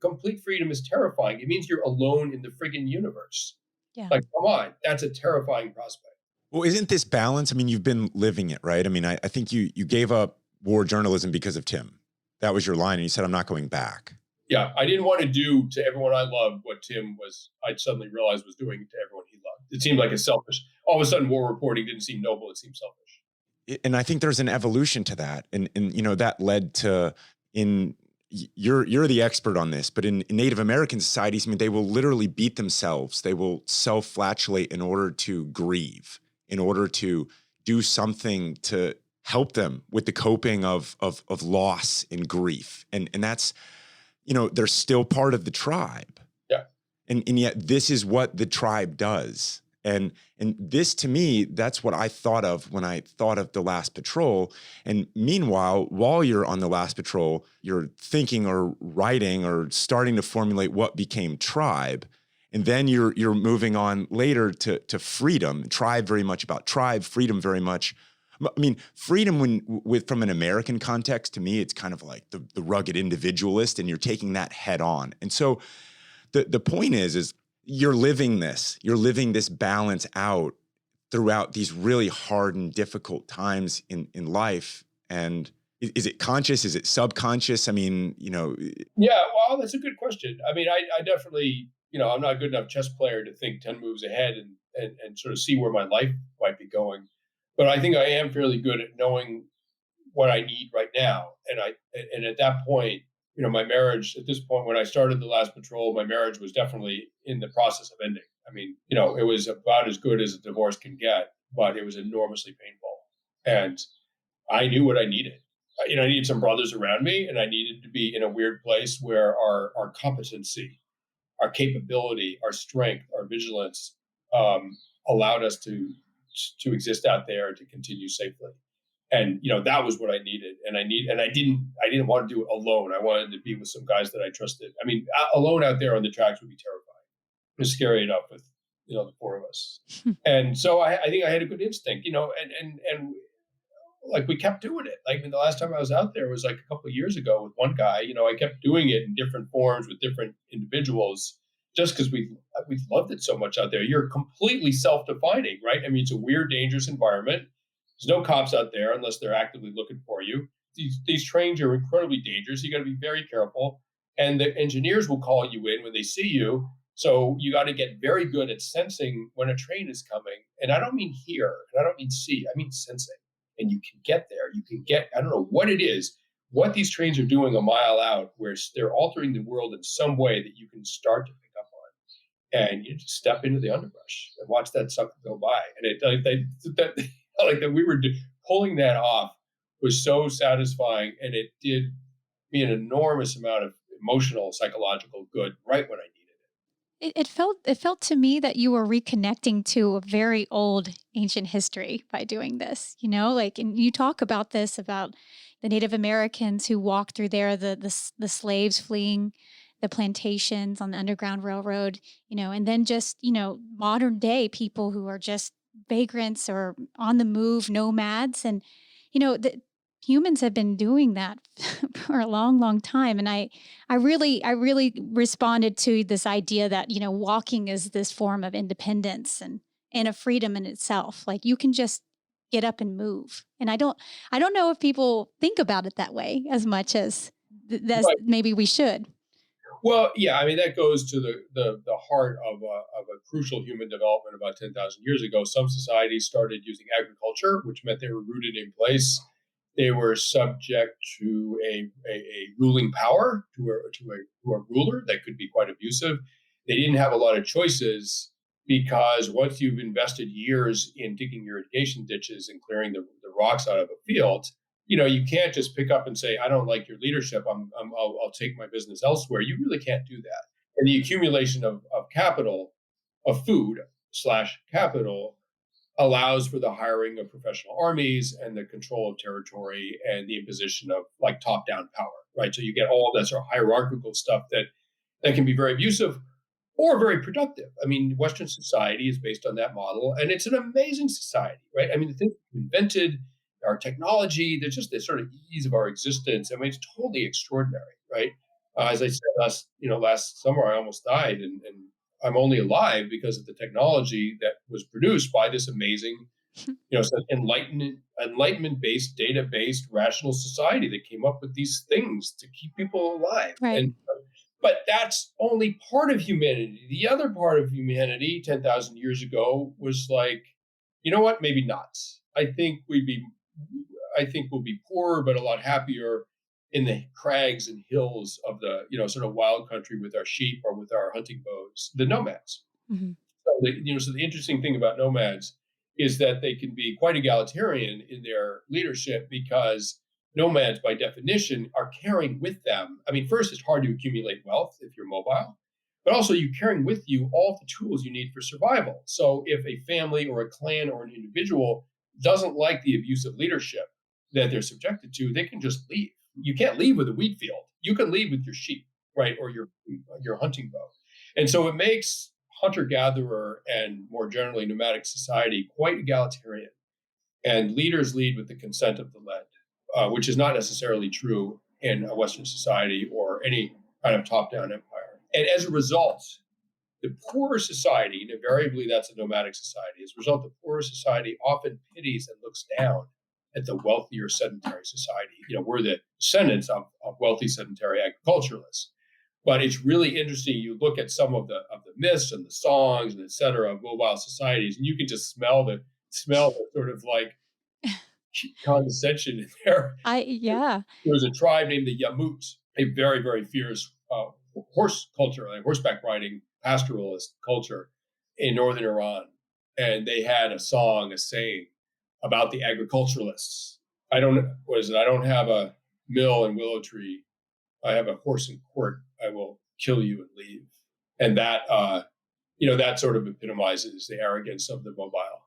Complete freedom is terrifying. It means you're alone in the friggin' universe. Yeah. Like, come on, that's a terrifying prospect. Well, isn't this balance? I mean, you've been living it, right? I mean, I think you gave up war journalism because of Tim. That was your line, and you said, I'm not going back. Yeah, I didn't want to do to everyone I loved what Tim I suddenly realized was doing to everyone he loved. It seemed like a selfish, all of a sudden war reporting didn't seem noble, it seemed selfish. and I think there's an evolution to that. And that led to, you're the expert on this, but in Native American societies, I mean, they will literally beat themselves. They will self-flagellate in order to grieve, in order to do something to help them with the coping of loss and grief. And that's, they're still part of the tribe. Yeah. And yet this is what the tribe does. And this, to me, that's what I thought of when I thought of The Last Patrol. And meanwhile, while you're on The Last Patrol, you're thinking or writing or starting to formulate what became Tribe. And then you're moving on later to Freedom. Tribe very much about tribe, freedom very much. I mean, freedom from an American context, to me, it's kind of like the rugged individualist, and you're taking that head on. And so the point is you're living this balance out throughout these really hard and difficult times in life. And is it conscious? Is it subconscious? I mean, Yeah, well, that's a good question. I mean, I definitely, I'm not a good enough chess player to think 10 moves ahead and sort of see where my life might be going. But I think I am fairly good at knowing what I need right now. And at that point, my marriage, at this point, when I started The Last Patrol, my marriage was definitely in the process of ending. I mean, it was about as good as a divorce can get, but it was enormously painful. And I knew what I needed. I needed some brothers around me, and I needed to be in a weird place where our competency, our capability, our strength, our vigilance allowed us to exist out there and to continue safely. And that was what I needed, and I didn't want to do it alone. I wanted to be with some guys that I trusted. I mean, alone out there on the tracks would be terrifying. It was scary enough with the four of us. And so I think I had a good instinct, and like we kept doing it. Like, I mean, the last time I was out there was like a couple of years ago with one guy. I kept doing it in different forms with different individuals, just because we loved it so much out there. You're completely self-defining, right? I mean, it's a weird, dangerous environment. There's no cops out there unless they're actively looking for you. These trains are incredibly dangerous. You got to be very careful. And the engineers will call you in when they see you. So you got to get very good at sensing when a train is coming. And I don't mean hear, and I don't mean see, I mean sensing. And you can get there. You can get, I don't know what it is, what these trains are doing a mile out, where they're altering the world in some way that you can start to pick up on. And you just step into the underbrush and watch that sucker go by. And that we were pulling that off was so satisfying, and it did me an enormous amount of emotional, psychological good right when I needed it. It felt to me that you were reconnecting to a very old ancient history by doing this, like, and you talk about this, about the Native Americans who walked through there, the slaves fleeing the plantations on the Underground Railroad, and then just, modern day people who are just vagrants or on the move nomads. And, the humans have been doing that for a long, long time. And I really responded to this idea that, walking is this form of independence and a freedom in itself. Like, you can just get up and move. And I don't know if people think about it that way as much as that's Right. maybe we should. Well, yeah, I mean, that goes to the heart of a crucial human development about 10,000 years ago. Some societies started using agriculture, which meant they were rooted in place. They were subject to a ruling power, to a ruler that could be quite abusive. They didn't have a lot of choices, because once you've invested years in digging your irrigation ditches and clearing the rocks out of a field, you can't just pick up and say, I don't like your leadership. I'll take my business elsewhere. You really can't do that. And the accumulation of capital, of food slash capital, allows for the hiring of professional armies and the control of territory and the imposition of like top down power, right? So you get all that sort of hierarchical stuff that can be very abusive or very productive. I mean, Western society is based on that model, and it's an amazing society, right? I mean, the things we invented, our technology, there's just this sort of ease of our existence. I mean, it's totally extraordinary, right? As I said last summer, I almost died, and I'm only alive because of the technology that was produced by this amazing, sort of enlightenment-based, data-based, rational society that came up with these things to keep people alive. Right. And but that's only part of humanity. The other part of humanity, 10,000 years ago, was like, you know what? Maybe not. I think we'd be I think, will be poorer, but a lot happier in the crags and hills of the, sort of wild country with our sheep or with our hunting bows, the nomads. Hmm. So the interesting thing about nomads is that they can be quite egalitarian in their leadership because nomads, by definition, are carrying with them. I mean, first, it's hard to accumulate wealth if you're mobile, but also you're carrying with you all the tools you need for survival. So if a family or a clan or an individual doesn't like the abusive leadership that they're subjected to, they can just leave. You can't leave with a wheat field. You can leave with your sheep, right, or your hunting bow. And so it makes hunter-gatherer and more generally nomadic society quite egalitarian. And leaders lead with the consent of the led, which is not necessarily true in a Western society or any kind of top-down empire. And as a result, the poorer society, and invariably that's a nomadic society, as a result, the poorer society often pities and looks down at the wealthier sedentary society. We're the descendants of wealthy sedentary agriculturalists. But it's really interesting. You look at some of the myths and the songs and et cetera of mobile societies, and you can just smell the sort of like condescension in there. Yeah. There was a tribe named the Yamut, a very, very fierce horse culture, like horseback riding pastoralist culture in northern Iran. And they had a saying about the agriculturalists. I don't have a mill and willow tree. I have a horse and court. I will kill you and leave. And that, that sort of epitomizes the arrogance of the mobile.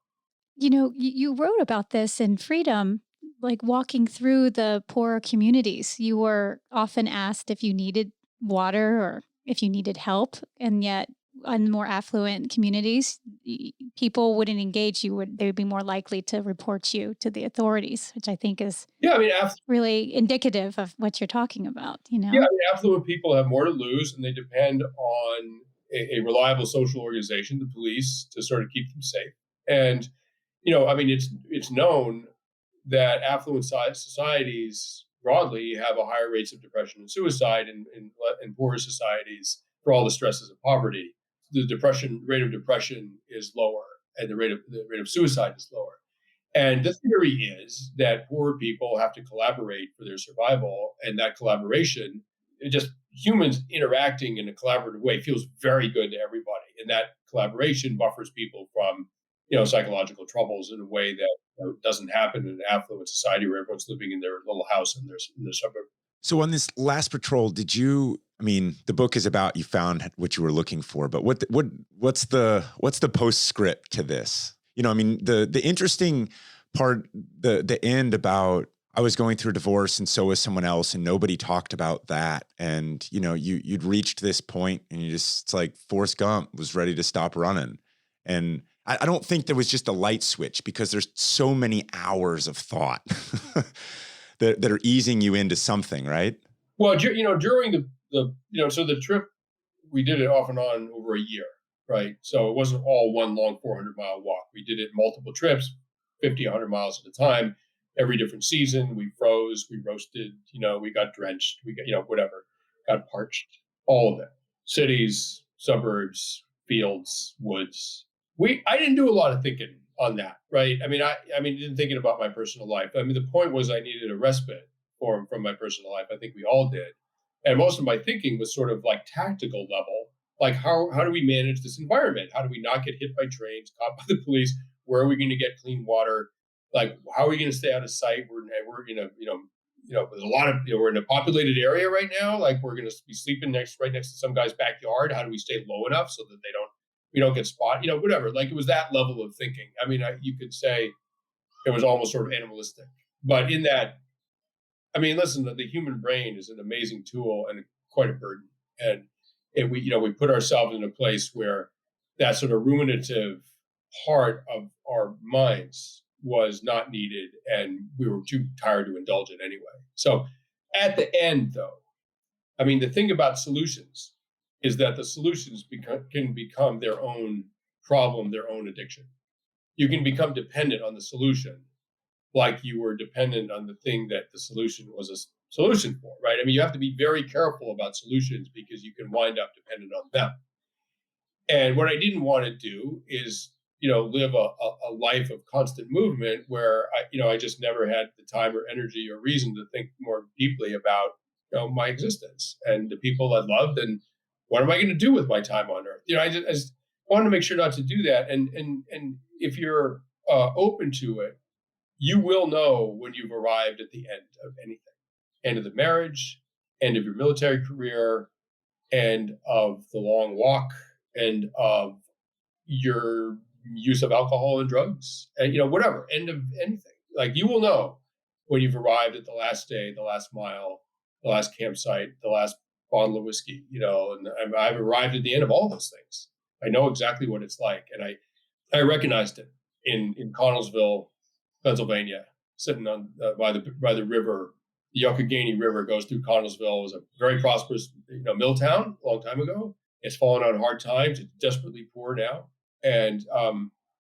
You wrote about this in Freedom, like walking through the poorer communities. You were often asked if you needed water or if you needed help. And yet, in more affluent communities, people wouldn't engage you. They would be more likely to report you to the authorities, which I think is really indicative of what you're talking about. Yeah, affluent people have more to lose, and they depend on a reliable social organization, the police, to sort of keep them safe. And it's known that affluent societies broadly have a higher rates of depression and suicide in poorer societies for all the stresses of poverty. The rate of depression is lower, and the rate of suicide is lower. And the theory is that poor people have to collaborate for their survival, and that collaboration, just humans interacting in a collaborative way, feels very good to everybody. And that collaboration buffers people from, psychological troubles in a way that doesn't happen in an affluent society where everyone's living in their little house in their suburb. So on this last patrol, the book is about, you found what you were looking for, but what's the postscript to this? The interesting part, the end about, I was going through a divorce and so was someone else, and nobody talked about that. And, you'd reached this point and it's like Forrest Gump was ready to stop running. And I don't think there was just a light switch, because there's so many hours of thought that are easing you into something, right? Well, during so the trip, we did it off and on over a year, right? So it wasn't all one long 400-mile walk. We did it multiple trips, 50, 100 miles at a time, every different season. We froze, we roasted, we got drenched, we got, whatever, got parched, all of it. Cities, suburbs, fields, woods. I didn't do a lot of thinking on that, right? I didn't thinking about my personal life. The point was I needed a respite from my personal life. I think we all did. And most of my thinking was sort of like tactical level. Like, how do we manage this environment? How do we not get hit by trains, caught by the police? Where are we going to get clean water? Like, how are we going to stay out of sight? We're there's a lot of, we're in a populated area right now. Like, we're going to be sleeping right next to some guy's backyard. How do we stay low enough so that we don't get spotted? Whatever. Like, it was that level of thinking. You could say it was almost sort of animalistic, but in that, listen, the human brain is an amazing tool and quite a burden. And we put ourselves in a place where that sort of ruminative part of our minds was not needed, and we were too tired to indulge it anyway. So at the end, though, the thing about solutions is that the solutions can become their own problem, their own addiction. You can become dependent on the solution, like you were dependent on the thing that the solution was a solution for, right? You have to be very careful about solutions because you can wind up dependent on them. And what I didn't want to do is live a life of constant movement where I just never had the time or energy or reason to think more deeply about my existence and the people I loved and what am I going to do with my time on earth. I just wanted to make sure not to do that. And if you're open to it, you will know when you've arrived at the end of anything, end of the marriage, end of your military career, end of the long walk, end of your use of alcohol and drugs, and whatever, end of anything. Like you will know when you've arrived at the last day, the last mile, the last campsite, the last bottle of whiskey. And I've arrived at the end of all those things. I know exactly what it's like, and I recognized it in Connellsville, Pennsylvania, sitting on by the river. The Youghiogheny River goes through Connellsville. It was a very prosperous mill town a long time ago. It's fallen on hard times. It's desperately poor now. And,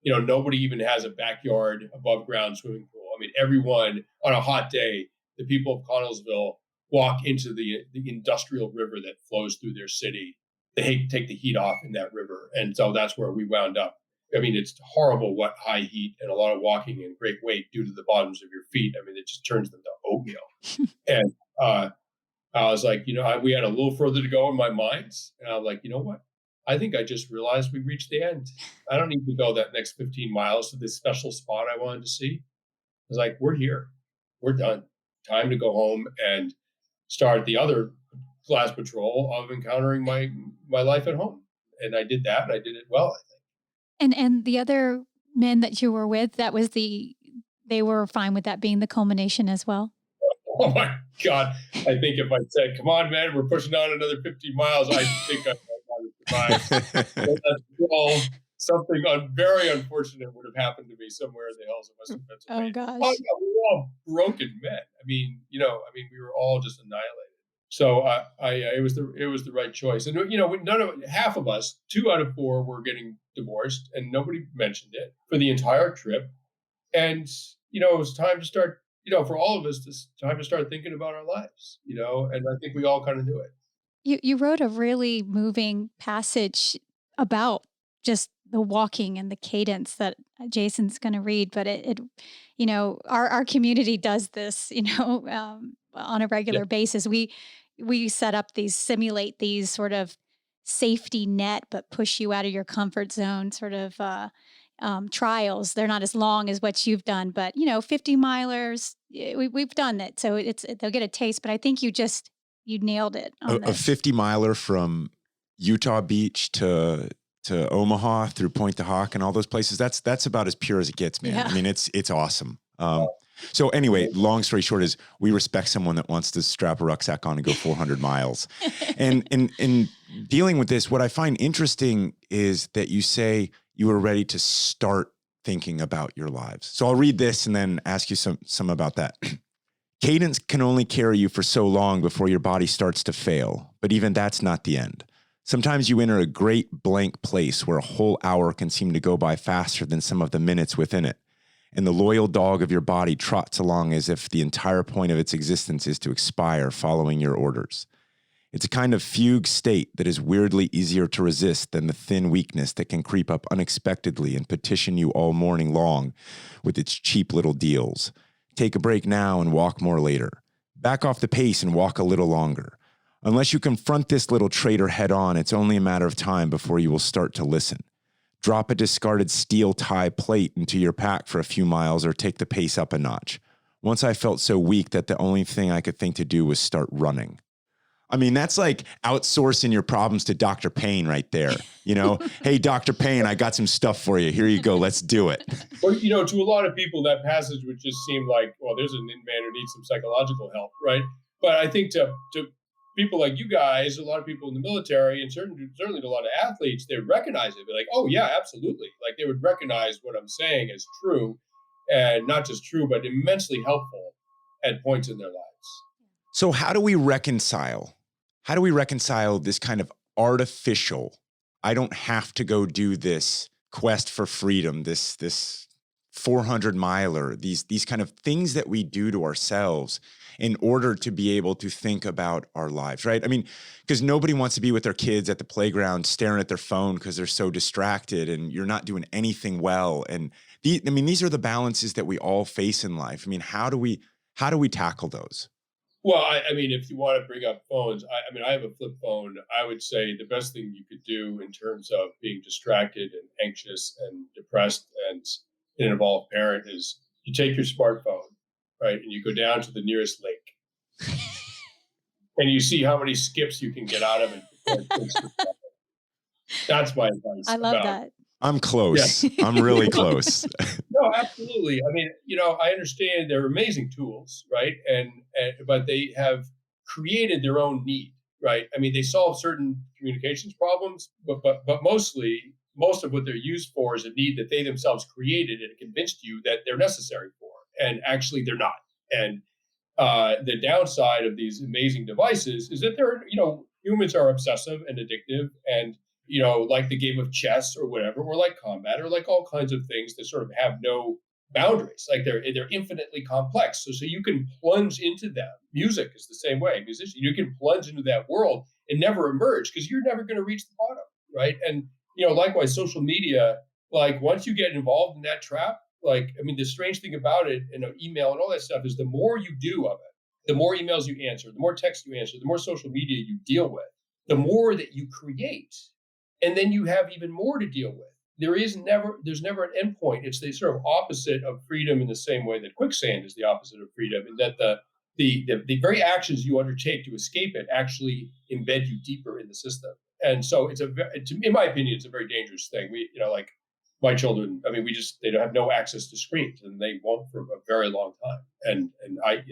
nobody even has a backyard above ground swimming pool. I mean, everyone on a hot day, the people of Connellsville walk into the industrial river that flows through their city. They take the heat off in that river. And so that's where we wound up. I mean, it's horrible what high heat and a lot of walking and great weight do to the bottoms of your feet. I mean, it just turns them to oatmeal. And I was like, we had a little further to go in my mind. And I was like, you know what? I think I just realized we reached the end. I don't need to go that next 15 miles to this special spot I wanted to see. I was like, we're here. We're done. Time to go home and start the other class patrol of encountering my life at home. And I did that. And I did it well, I think. And the other men that you were with, they were fine with that being the culmination as well? Oh my God. I think if I said, come on, man, we're pushing on another 50 miles, I think I might have survived. Well, something very unfortunate would have happened to me somewhere in the hills of Western Pennsylvania. Oh gosh. Oh, yeah, we were all broken men. I mean, we were all just annihilated. So it was the right choice. And half of us, 2 out of 4 were getting divorced, and nobody mentioned it for the entire trip. And it was time to start. For all of us, it's time to start thinking about our lives. And I think we all kind of knew it. You wrote a really moving passage about just the walking and the cadence that Jason's going to read, but our community does this, on a regular basis. We set up simulate these sort of safety net, but push you out of your comfort zone sort of trials. They're not as long as what you've done, but 50 milers, we've done it. So they'll get a taste, but I think you nailed it on a 50 miler from Utah Beach to Omaha through Point de Hoc and all those places. That's about as pure as it gets, man. Yeah. I mean, it's awesome. So anyway, long story short is we respect someone that wants to strap a rucksack on and go 400 miles. And in dealing with this, what I find interesting is that you say you were ready to start thinking about your lives. So I'll read this and then ask you some about that. Cadence can only carry you for so long before your body starts to fail, but even that's not the end. Sometimes you enter a great blank place where a whole hour can seem to go by faster than some of the minutes within it, and the loyal dog of your body trots along as if the entire point of its existence is to expire following your orders. It's a kind of fugue state that is weirdly easier to resist than the thin weakness that can creep up unexpectedly and petition you all morning long with its cheap little deals. Take a break now and walk more later. Back off the pace and walk a little longer. Unless you confront this little traitor head on, it's only a matter of time before you will start to listen. Drop a discarded steel tie plate into your pack for a few miles or take the pace up a notch. Once I felt so weak that the only thing I could think to do was start running. I mean, that's like outsourcing your problems to Dr. Payne right there. Hey, Dr. Payne, I got some stuff for you. Here you go. Let's do it. Well, to a lot of people, that passage would just seem like, well, there's an man who needs some psychological help, right? But I think to people like you guys, a lot of people in the military, and certainly to a lot of athletes, they would recognize it. Be like, oh, yeah, absolutely. Like they would recognize what I'm saying as true, and not just true, but immensely helpful at points in their lives. So how do we reconcile? How do we reconcile this kind of artificial, I don't have to go do this quest for freedom, this 400 miler, these kind of things that we do to ourselves in order to be able to think about our lives, right? I mean, because nobody wants to be with their kids at the playground staring at their phone because they're so distracted and you're not doing anything well. And these are the balances that we all face in life. I mean, how do we tackle those? Well, I mean, if you want to bring up phones, I mean, I have a flip phone. I would say the best thing you could do in terms of being distracted and anxious and depressed and an involved parent is you take your smartphone, right, and you go down to the nearest lake and you see how many skips you can get out of it. That's my advice. I love that. I'm close. Yeah. I'm really close. No, absolutely. I mean, I understand they're amazing tools, right? But they have created their own need, right? I mean, they solve certain communications problems, but mostly most of what they're used for is a need that they themselves created and convinced you that they're necessary for, and actually they're not. And the downside of these amazing devices is that humans are obsessive and addictive and like the game of chess or whatever, or like combat, or like all kinds of things that sort of have no boundaries. Like they're infinitely complex. So you can plunge into them. Music is the same way. Musician, you can plunge into that world and never emerge because you're never going to reach the bottom, right? And likewise, social media. Like once you get involved in that trap, the strange thing about it, email and all that stuff is the more you do of it, the more emails you answer, the more texts you answer, the more social media you deal with, the more that you create. And then you have even more to deal with. There's never an end point. It's the sort of opposite of freedom in the same way that quicksand is the opposite of freedom, and that the very actions you undertake to escape it actually embed you deeper in the system. And so in my opinion, it's a very dangerous thing. Like my children, I mean, they don't have no access to screens, and they won't for a very long time. And I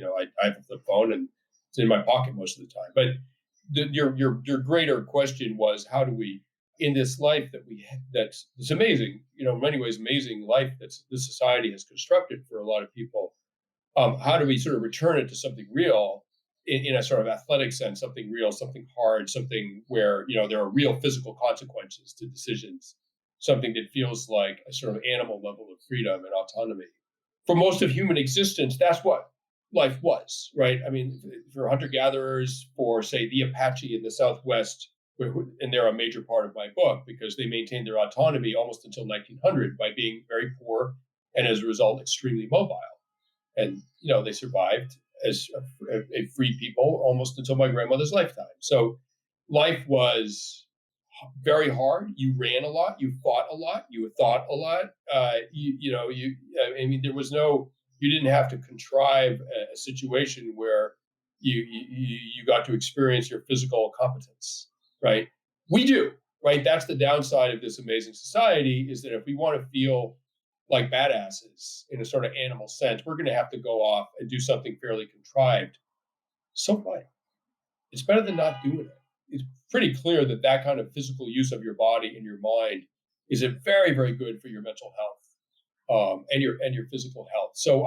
have a flip phone, and it's in my pocket most of the time. But your greater question was, how do we, in this life that's amazing, in many ways amazing life that this society has constructed for a lot of people, how do we sort of return it to something real in a sort of athletic sense, something real, something hard, something where there are real physical consequences to decisions, something that feels like a sort of animal level of freedom and autonomy. For most of human existence, that's what life was, right? I mean, for hunter-gatherers, for say the Apache in the Southwest, and they're a major part of my book because they maintained their autonomy almost until 1900 by being very poor and as a result extremely mobile. And they survived as a free people almost until my grandmother's lifetime. So life was very hard. You ran a lot, you fought a lot, you thought a lot. You didn't have to contrive a situation where you got to experience your physical competence. Right? We do, right? That's the downside of this amazing society, is that if we want to feel like badasses in a sort of animal sense, we're going to have to go off and do something fairly contrived. So what? It's better than not doing it. It's pretty clear that kind of physical use of your body and your mind is very, very good for your mental health, and your physical health. So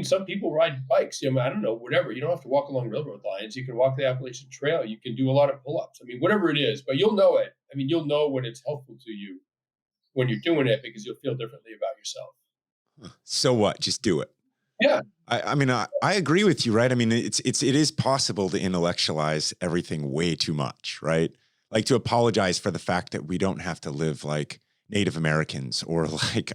some people ride bikes. I don't know, whatever. You don't have to walk along railroad lines. You can walk the Appalachian Trail. You can do a lot of pull-ups. I mean, whatever it is, but you'll know it. I mean, you'll know when it's helpful to you when you're doing it because you'll feel differently about yourself. So what? Just do it. Yeah. I agree with you, right? I mean, it is possible to intellectualize everything way too much, right? Like to apologize for the fact that we don't have to live like Native Americans or like,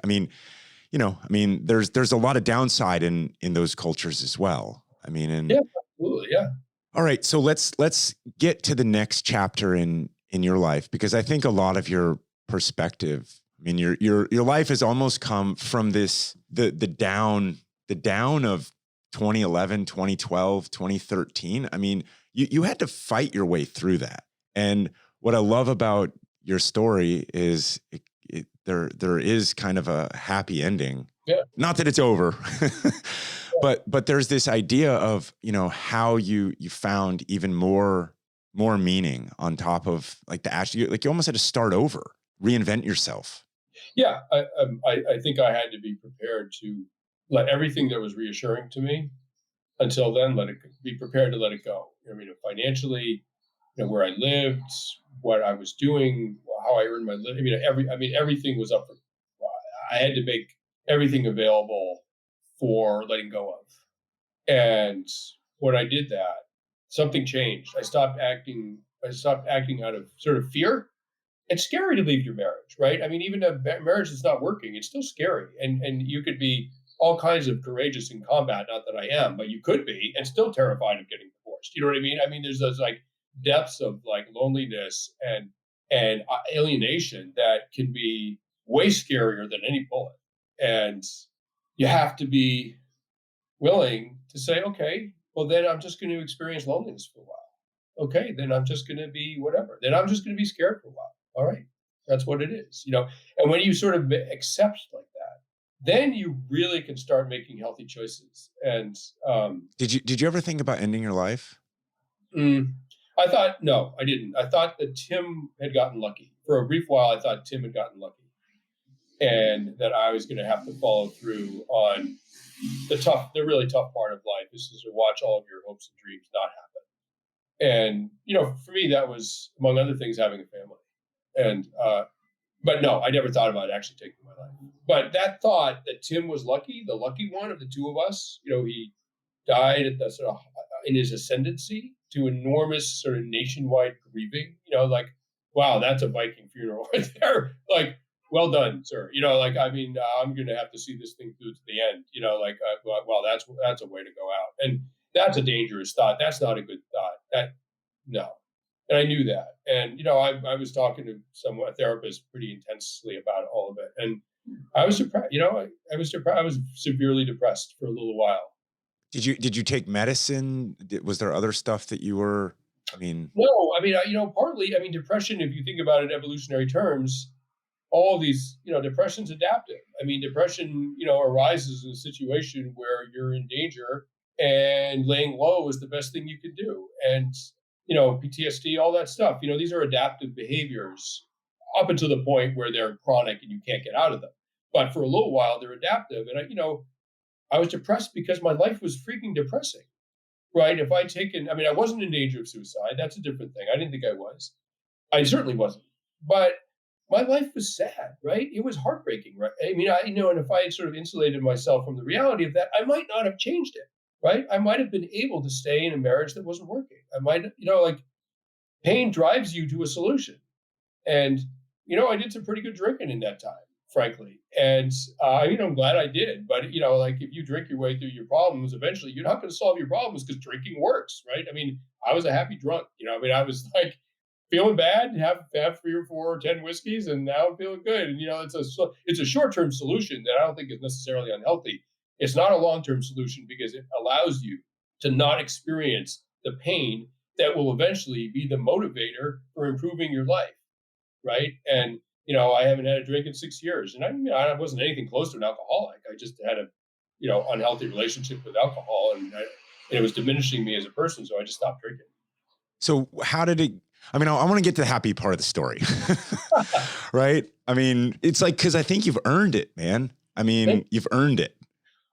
there's a lot of downside in those cultures as well. Yeah, absolutely. Yeah. All right. So let's get to the next chapter in your life, because I think a lot of your perspective, your life has almost come from the down of 2011, 2012, 2013. I mean, you had to fight your way through that. And what I love about your story is there is kind of a happy ending. Yeah. Not that it's over, but there's this idea of, how you found even more meaning on top of like you almost had to start over, reinvent yourself. Yeah. I think I had to be prepared to let everything that was reassuring to me until then, be prepared to let it go. Financially, where I lived, what I was doing, how I earned my living. Everything was up for. I had to make everything available for letting go of. And when I did that, something changed. I stopped acting out of sort of fear. It's scary to leave your marriage, right? I mean, even a marriage that's not working, it's still scary. And you could be all kinds of courageous in combat, not that I am, but you could be, and still terrified of getting divorced. You know what I mean? I mean, there's those like depths of like loneliness and alienation that can be way scarier than any bullet. And you have to be willing to say, okay, well, then I'm just going to experience loneliness for a while. Okay, then I'm just going to be whatever. Then I'm just going to be scared for a while. All right, that's what it is, you know. And when you sort of accept like that, then you really can start making healthy choices. And did you ever think about ending your life? I thought, no, I didn't. I thought that Tim had gotten lucky. For a brief while, I thought Tim had gotten lucky, and that I was going to have to follow through on the really tough part of life. Is to watch all of your hopes and dreams not happen. And you know, for me, that was among other things having a family. And but no, I never thought about actually taking my life. But that thought that Tim was lucky, the lucky one of the two of us, you know, he died at the sort of in his ascendancy to enormous sort of nationwide grieving. You know, like, wow, that's a Viking funeral right there. Like, well done, sir. You know, like, I mean, I'm going to have to see this thing through to the end. You know, like, well, that's a way to go out, and that's a dangerous thought. That's not a good thought. No. And I knew that. And, you know, I was talking to a therapist pretty intensely about all of it. And I was surprised, you know, I was surprised. I was severely depressed for a little while. Did you take medicine? Was there other stuff that you were, I mean? No, I mean, you know, partly, I mean, depression, if you think about it in evolutionary terms, all these, you know, depression's adaptive. I mean, depression, you know, arises in a situation where you're in danger and laying low is the best thing you can do. And, you know, PTSD, all that stuff, you know, these are adaptive behaviors up until the point where they're chronic and you can't get out of them. But for a little while, they're adaptive. And, you know, I was depressed because my life was freaking depressing, right? If I'd taken, I mean, I wasn't in danger of suicide. That's a different thing. I didn't think I was. I certainly wasn't. But my life was sad, right? It was heartbreaking, right? I mean, you know, and if I had sort of insulated myself from the reality of that, I might not have changed it, right? I might have been able to stay in a marriage that wasn't working. I might, you know, like pain drives you to a solution. And, you know, I did some pretty good drinking in that time, frankly. And, you know, I'm glad I did. But, you know, like if you drink your way through your problems, eventually you're not going to solve your problems because drinking works, right? I mean, I was a happy drunk, you know, I mean, I was like, feeling bad, have 3 or 4 or 10 whiskeys, and now I'm feeling good. And you know, it's a short-term solution that I don't think is necessarily unhealthy. It's not a long-term solution because it allows you to not experience the pain that will eventually be the motivator for improving your life, right? And you know, I haven't had a drink in 6 years, and I mean, I wasn't anything close to an alcoholic. I just had a, you know, unhealthy relationship with alcohol, and it was diminishing me as a person, so I just stopped drinking. So how did it? I mean, I want to get to the happy part of the story, right? I mean, it's like, cause I think you've earned it, man. I mean, you've earned it.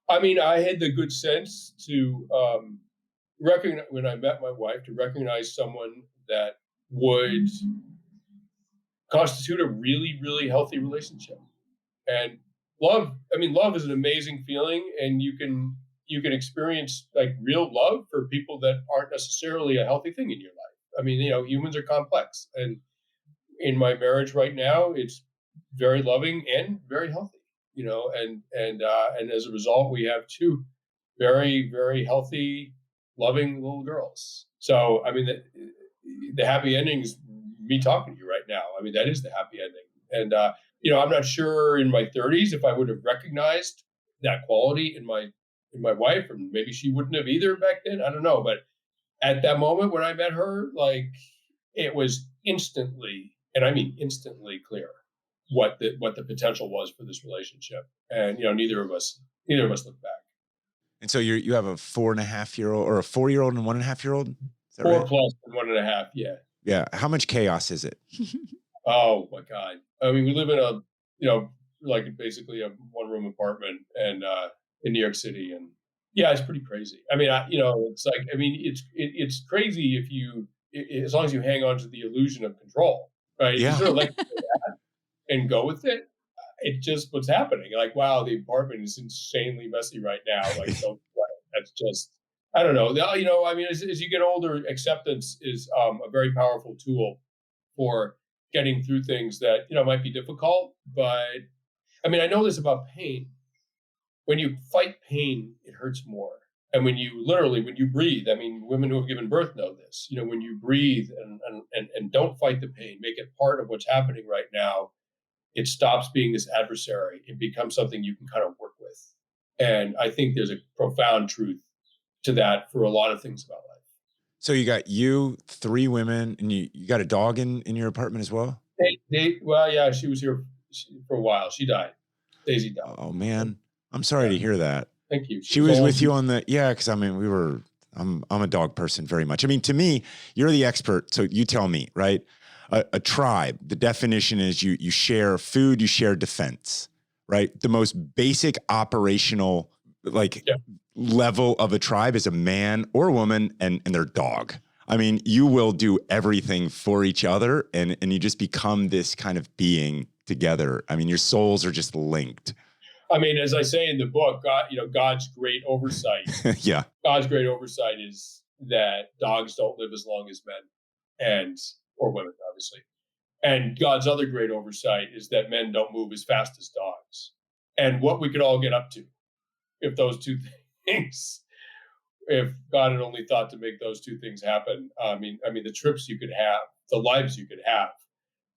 I mean, I had the good sense to recognize when I met my wife, to recognize someone that would constitute a really, really healthy relationship. And love, I mean, love is an amazing feeling, and you can experience like real love for people that aren't necessarily a healthy thing in your life. I mean, you know, humans are complex, and in my marriage right now, it's very loving and very healthy. You know, and as a result, we have 2 very, very healthy, loving little girls. So, I mean, the happy ending is me talking to you right now. I mean, that is the happy ending. And you know, I'm not sure in my 30s if I would have recognized that quality in my wife, or maybe she wouldn't have either back then. I don't know, but at that moment when I met her, like it was instantly, and I mean instantly clear what the potential was for this relationship. And you know, neither of us looked back. And so you have a 4.5-year-old or a 4-year-old and 1.5-year-old? Is that 4 right? plus and 1.5. Yeah. Yeah. How much chaos is it? Oh my God. I mean, we live in a, you know, like basically a 1-room apartment and in New York City, and yeah, it's pretty crazy. I mean, you know, it's like, I mean, it's crazy if you, as long as you hang on to the illusion of control, right? If Yeah. you sort of let go of that and go with it, it's just what's happening. Like, wow, the apartment is insanely messy right now. Like, don't sweat it. That's just, I don't know. I mean, as you get older, acceptance is a very powerful tool for getting through things that, might be difficult. But I mean, I know this about pain. When you fight pain, it hurts more. And when you breathe, I mean, women who have given birth know this, when you breathe and don't fight the pain, make it part of what's happening right now, it stops being this adversary. It becomes something you can kind of work with. And I think there's a profound truth to that for a lot of things about life. So you got three women, and you got a dog in your apartment as well? Well, yeah, she was here for a while. She died. Daisy died. Oh man, I'm sorry to hear that. Thank you. She was with you on the, because I mean, I'm a dog person very much. I mean, to me, you're the expert. So you tell me, right? A tribe, the definition is you share food, you share defense, right? The most basic operational level of a tribe is a man or a woman and their dog. I mean, you will do everything for each other, and you just become this kind of being together. I mean, your souls are just linked. I mean, as I say in the book, God's great oversight. Yeah. God's great oversight is that dogs don't live as long as men or women, obviously. And God's other great oversight is that men don't move as fast as dogs. And what we could all get up to if those two things, if God had only thought to make those two things happen. I mean, the trips you could have, the lives you could have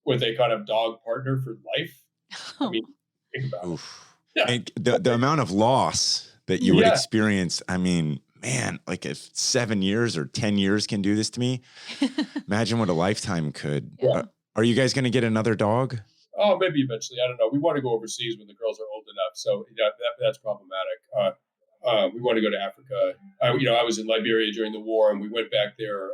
with a kind of dog partner for life. I mean, think about it. Yeah. And the amount of loss that you would experience, I mean, man, like if 7 years or 10 years can do this to me, imagine what a lifetime could. Yeah. Are you guys going to get another dog? Oh, maybe eventually. I don't know. We want to go overseas when the girls are old enough. So that's problematic. We want to go to Africa. I was in Liberia during the war, and we went back there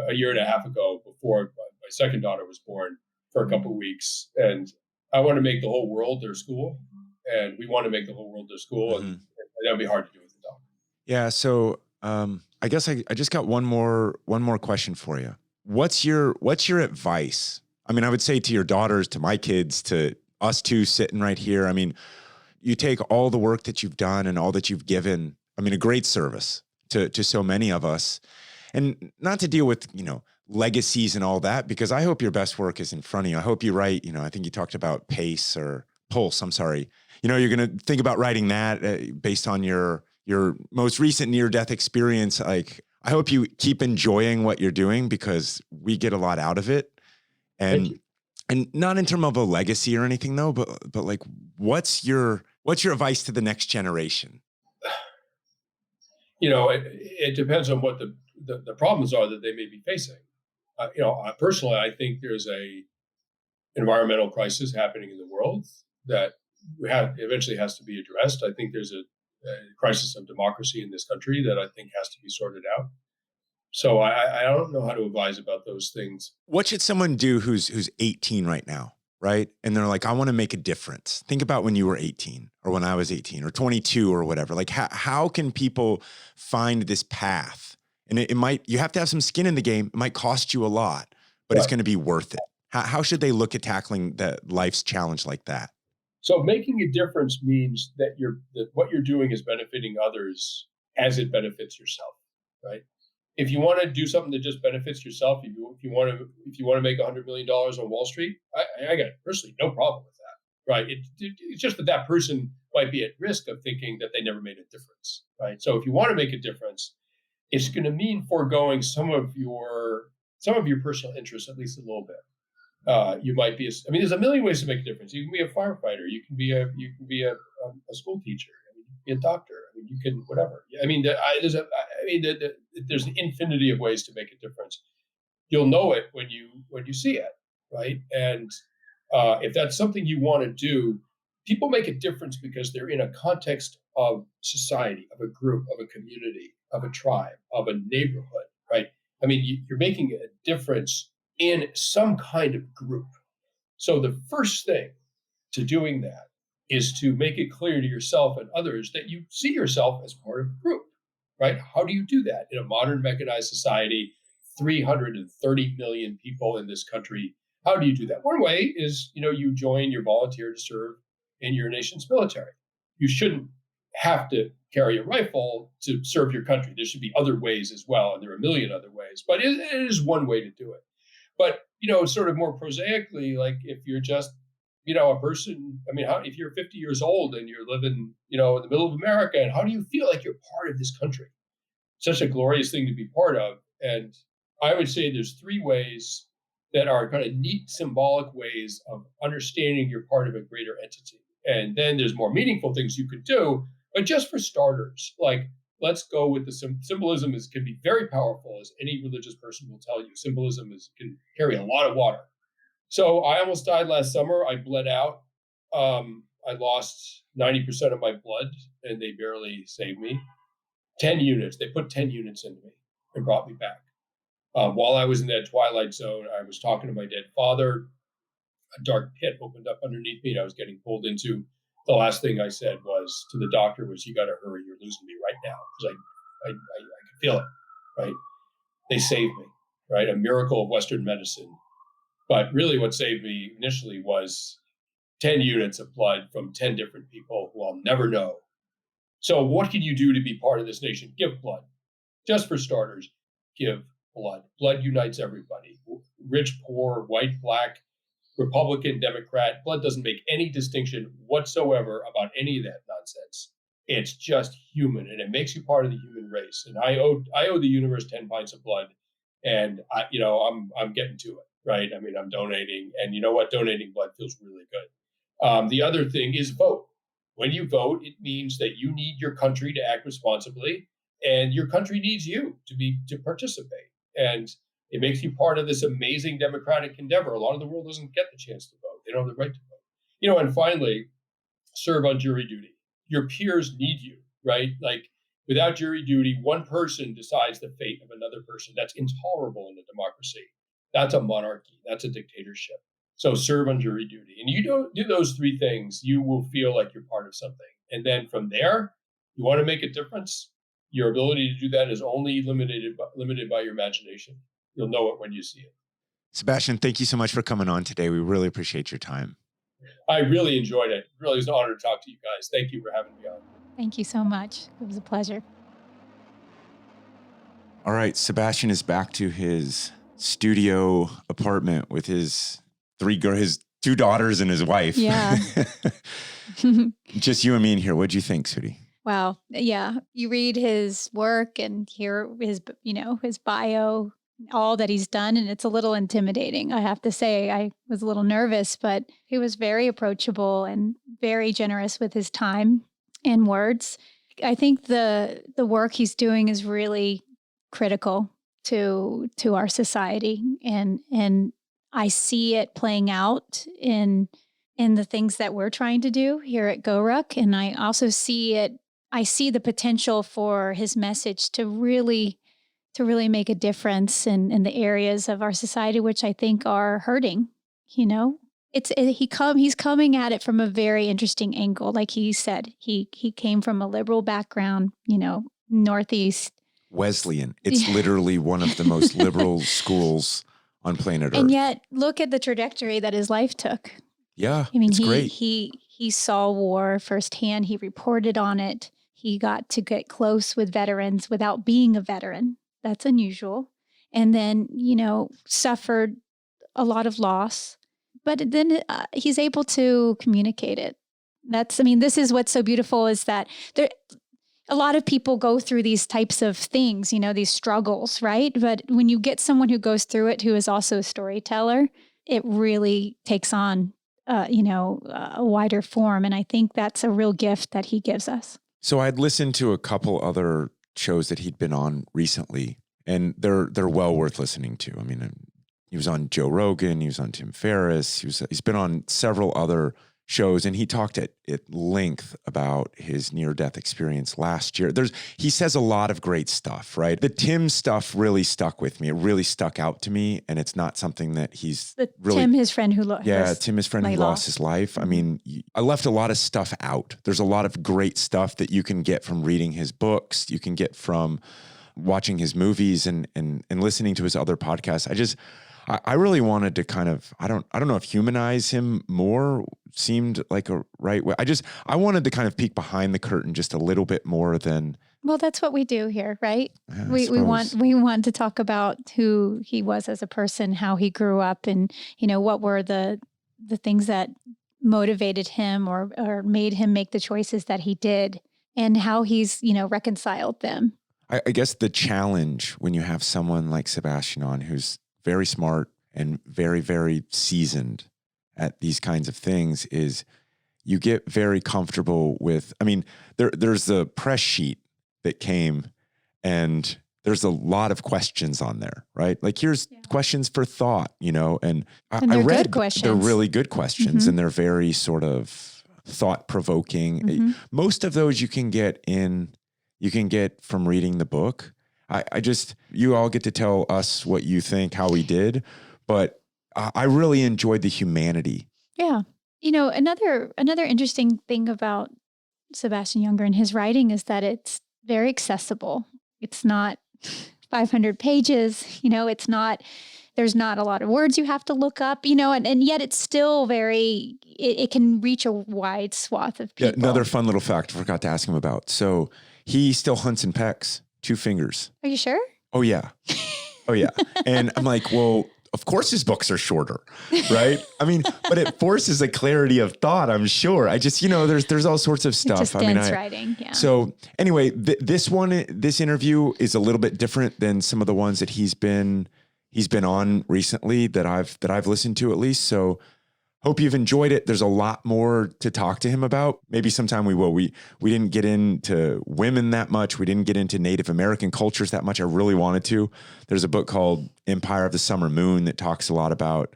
a year and a half ago before my second daughter was born for a couple of weeks. And I want to make the whole world their school. And we want to make the whole world their school. And that would be hard to do with a dog. Yeah. So I guess I just got one more question for you. What's your advice? I mean, I would say to your daughters, to my kids, to us two sitting right here. I mean, you take all the work that you've done and all that you've given. I mean, a great service to so many of us, and not to deal with, legacies and all that, because I hope your best work is in front of you. I hope you write, I think you talked about Pulse. I'm sorry. You're going to think about writing that based on your most recent near-death experience. Like, I hope you keep enjoying what you're doing, because we get a lot out of it. And not in terms of a legacy or anything though, but like, what's your advice to the next generation? It depends on what the problems are that they may be facing. Personally, I think there's a environmental crisis happening in the world that eventually has to be addressed. I think there's a crisis of democracy in this country that I think has to be sorted out. So I don't know how to advise about those things. What should someone do who's 18 right now, right? And they're like, I want to make a difference. Think about when you were 18 or when I was 18 or 22 or whatever. Like, how can people find this path? And you have to have some skin in the game. It might cost you a lot, but It's going to be worth it. How should they look at tackling life's challenge like that? So making a difference means that what you're doing is benefiting others as it benefits yourself, right? If you want to do something that just benefits yourself, if you want to make $100 million on Wall Street, I got personally no problem with that, right? It's just that person might be at risk of thinking that they never made a difference, right? So if you want to make a difference, it's going to mean foregoing some of your personal interests, at least a little bit. You might be. There's a million ways to make a difference. You can be a firefighter. You can be a school teacher. You can be a doctor. You can whatever. There's an infinity of ways to make a difference. You'll know it when you see it, right? And if that's something you want to do, people make a difference because they're in a context of society, of a group, of a community, of a tribe, of a neighborhood, right? You're making a difference in some kind of group. So the first thing to doing that is to make it clear to yourself and others that you see yourself as part of a group, right? How do you do that in a modern mechanized society, 330 million people in this country? How do you do that? One way is, you join, you volunteer to serve in your nation's military. You shouldn't have to carry a rifle to serve your country. There should be other ways as well, and there are a million other ways, but it is one way to do it. But, sort of more prosaically, like if you're just, a person, if you're 50 years old and you're living, in the middle of America, and how do you feel like you're part of this country? Such a glorious thing to be part of. And I would say there's three ways that are kind of neat, symbolic ways of understanding you're part of a greater entity. And then there's more meaningful things you could do. But just for starters, like, let's go with the symbolism can be very powerful, as any religious person will tell you. Symbolism can carry a lot of water. So I almost died last summer. I bled out. I lost 90% of my blood, and they barely saved me. 10 units. They put 10 units into me and brought me back. While I was in that twilight zone, I was talking to my dead father. A dark pit opened up underneath me, and I was getting pulled into. The last thing I said to the doctor was, "You got to hurry. You're losing me right now." Because I could feel it, right? They saved me, right? A miracle of Western medicine. But really what saved me initially was 10 units of blood from 10 different people who I'll never know. So what can you do to be part of this nation? Give blood. Just for starters, give blood. Blood unites everybody. Rich, poor, white, black, Republican, Democrat. Blood doesn't make any distinction whatsoever about any of that nonsense. It's just human, and it makes you part of the human race. And I owe the universe 10 pints of blood, and I'm getting to it, right? I'm donating, and you know what? Donating blood feels really good. The other thing is vote. When you vote, it means that you need your country to act responsibly, and your country needs you to participate. And it makes you part of this amazing democratic endeavor. A lot of the world doesn't get the chance to vote. They don't have the right to vote. And finally, serve on jury duty. Your peers need you, right? Like, without jury duty, one person decides the fate of another person. That's intolerable in a democracy. That's a monarchy. That's a dictatorship. So serve on jury duty. And you don't do those three things, you will feel like you're part of something. And then from there, you want to make a difference. Your ability to do that is only limited by your imagination. You'll know it when you see it. Sebastian, thank you so much for coming on today. We really appreciate your time. I really enjoyed it. It really was an honor to talk to you guys. Thank you for having me on. Thank you so much. It was a pleasure. All right, Sebastian is back to his studio apartment with his two daughters and his wife. Yeah. Just you and me in here. What'd you think, Sudi? Wow. Yeah. You read his work and hear his bio, all that he's done, and it's a little intimidating. I have to say, I was a little nervous, but he was very approachable and very generous with his time and words. I think the work he's doing is really critical to our society, and I see it playing out in the things that we're trying to do here at GORUCK, and I also see the potential for his message to really make a difference in the areas of our society which I think are hurting. He's coming at it from a very interesting angle. Like he said, he came from a liberal background, Northeast. Wesleyan. It's literally one of the most liberal schools on planet Earth. And yet, look at the trajectory that his life took. Yeah, it's great. He saw war firsthand. He reported on it. He got to get close with veterans without being a veteran. That's unusual. And then, suffered a lot of loss. But then he's able to communicate it. This is what's so beautiful, is that a lot of people go through these types of things, these struggles, right? But when you get someone who goes through it, who is also a storyteller, it really takes on, a wider form. And I think that's a real gift that he gives us. So I'd listened to a couple other shows that he'd been on recently, and they're well worth listening to. He was on Joe Rogan, he was on Tim Ferriss, he's been on several other shows, and he talked at length about his near-death experience last year. He says a lot of great stuff, right? The Tim stuff really stuck with me. It really stuck out to me, and it's not something that he's really... Tim, his friend who lost. Yeah, Tim, his friend who lost his life. I left a lot of stuff out. There's a lot of great stuff that you can get from reading his books. You can get from watching his movies and listening to his other podcasts. I really wanted to kind of, I don't know if humanize him more seemed like a right way. I wanted to kind of peek behind the curtain just a little bit more than. Well, that's what we do here, right? I We want suppose. we want to talk about who he was as a person, how he grew up, and what were the things that motivated him or made him make the choices that he did, and how he's reconciled them. I guess the challenge when you have someone like Sebastian on, who's very smart and very, very seasoned at these kinds of things, is you get very comfortable with, I mean, there's the press sheet that came, and there's a lot of questions on there, right? Like, here's questions for thought, and And I they're read good questions. they're really good questions, Mhm. and they're very sort of thought provoking. Mhm. Most of those you can get from reading the book. You all get to tell us what you think, how we did, but I really enjoyed the humanity. Yeah. Another interesting thing about Sebastian Junger and his writing is that it's very accessible. It's not 500 pages, there's not a lot of words you have to look up, and yet it's still it can reach a wide swath of Yeah, people. another fun little fact I forgot to ask him about. So he still hunts and pecks, 2 fingers. Are you sure? Oh yeah. Oh yeah. And I'm like, well, of course his books are shorter, right? I mean, but it forces a clarity of thought, I'm sure. I just, there's all sorts of stuff. It's just dense writing. Yeah. So anyway, this interview is a little bit different than some of the ones that he's been on recently that I've listened to, at least. So hope you've enjoyed it. There's a lot more to talk to him about. Maybe sometime we will. We didn't get into women that much. We didn't get into Native American cultures that much. I really wanted to. There's a book called Empire of the Summer Moon that talks a lot about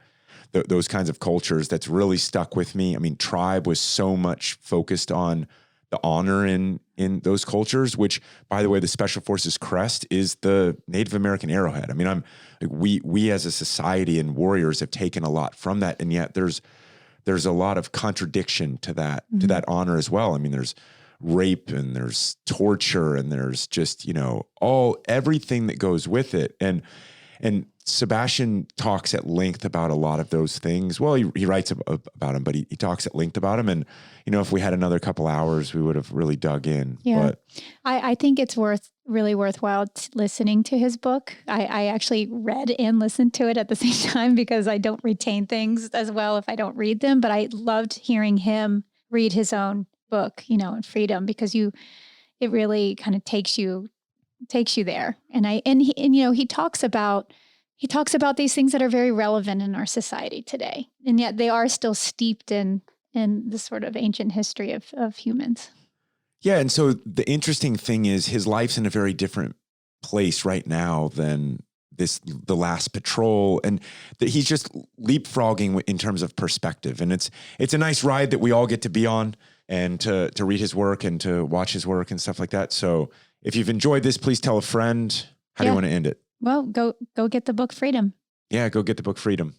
those kinds of cultures. That's really stuck with me. I mean, Tribe was so much focused on the honor in those cultures, which, by the way, the Special Forces crest is the Native American arrowhead. I mean, we as a society and warriors have taken a lot from that, and yet there's a lot of contradiction to that honor as well. I mean, there's rape and there's torture and there's just everything that goes with it, and Sebastian talks at length about a lot of those things. Well, he writes about them, but he talks at length about them. And, if we had another couple hours, we would have really dug in. Yeah. But I think it's really worthwhile listening to his book. I actually read and listened to it at the same time because I don't retain things as well if I don't read them. But I loved hearing him read his own book, in Freedom, because it really kind of takes you there. And he talks about these things that are very relevant in our society today, and yet they are still steeped in this sort of ancient history of humans. yeah. And so the interesting thing is his life's in a very different place right now than the last patrol, and that he's just leapfrogging in terms of perspective. And it's a nice ride that we all get to be on, and to read his work and to watch his work and stuff like that. So if you've enjoyed this, please tell a friend. How do you want to end it? Well, go get the book Freedom. Yeah, go get the book Freedom.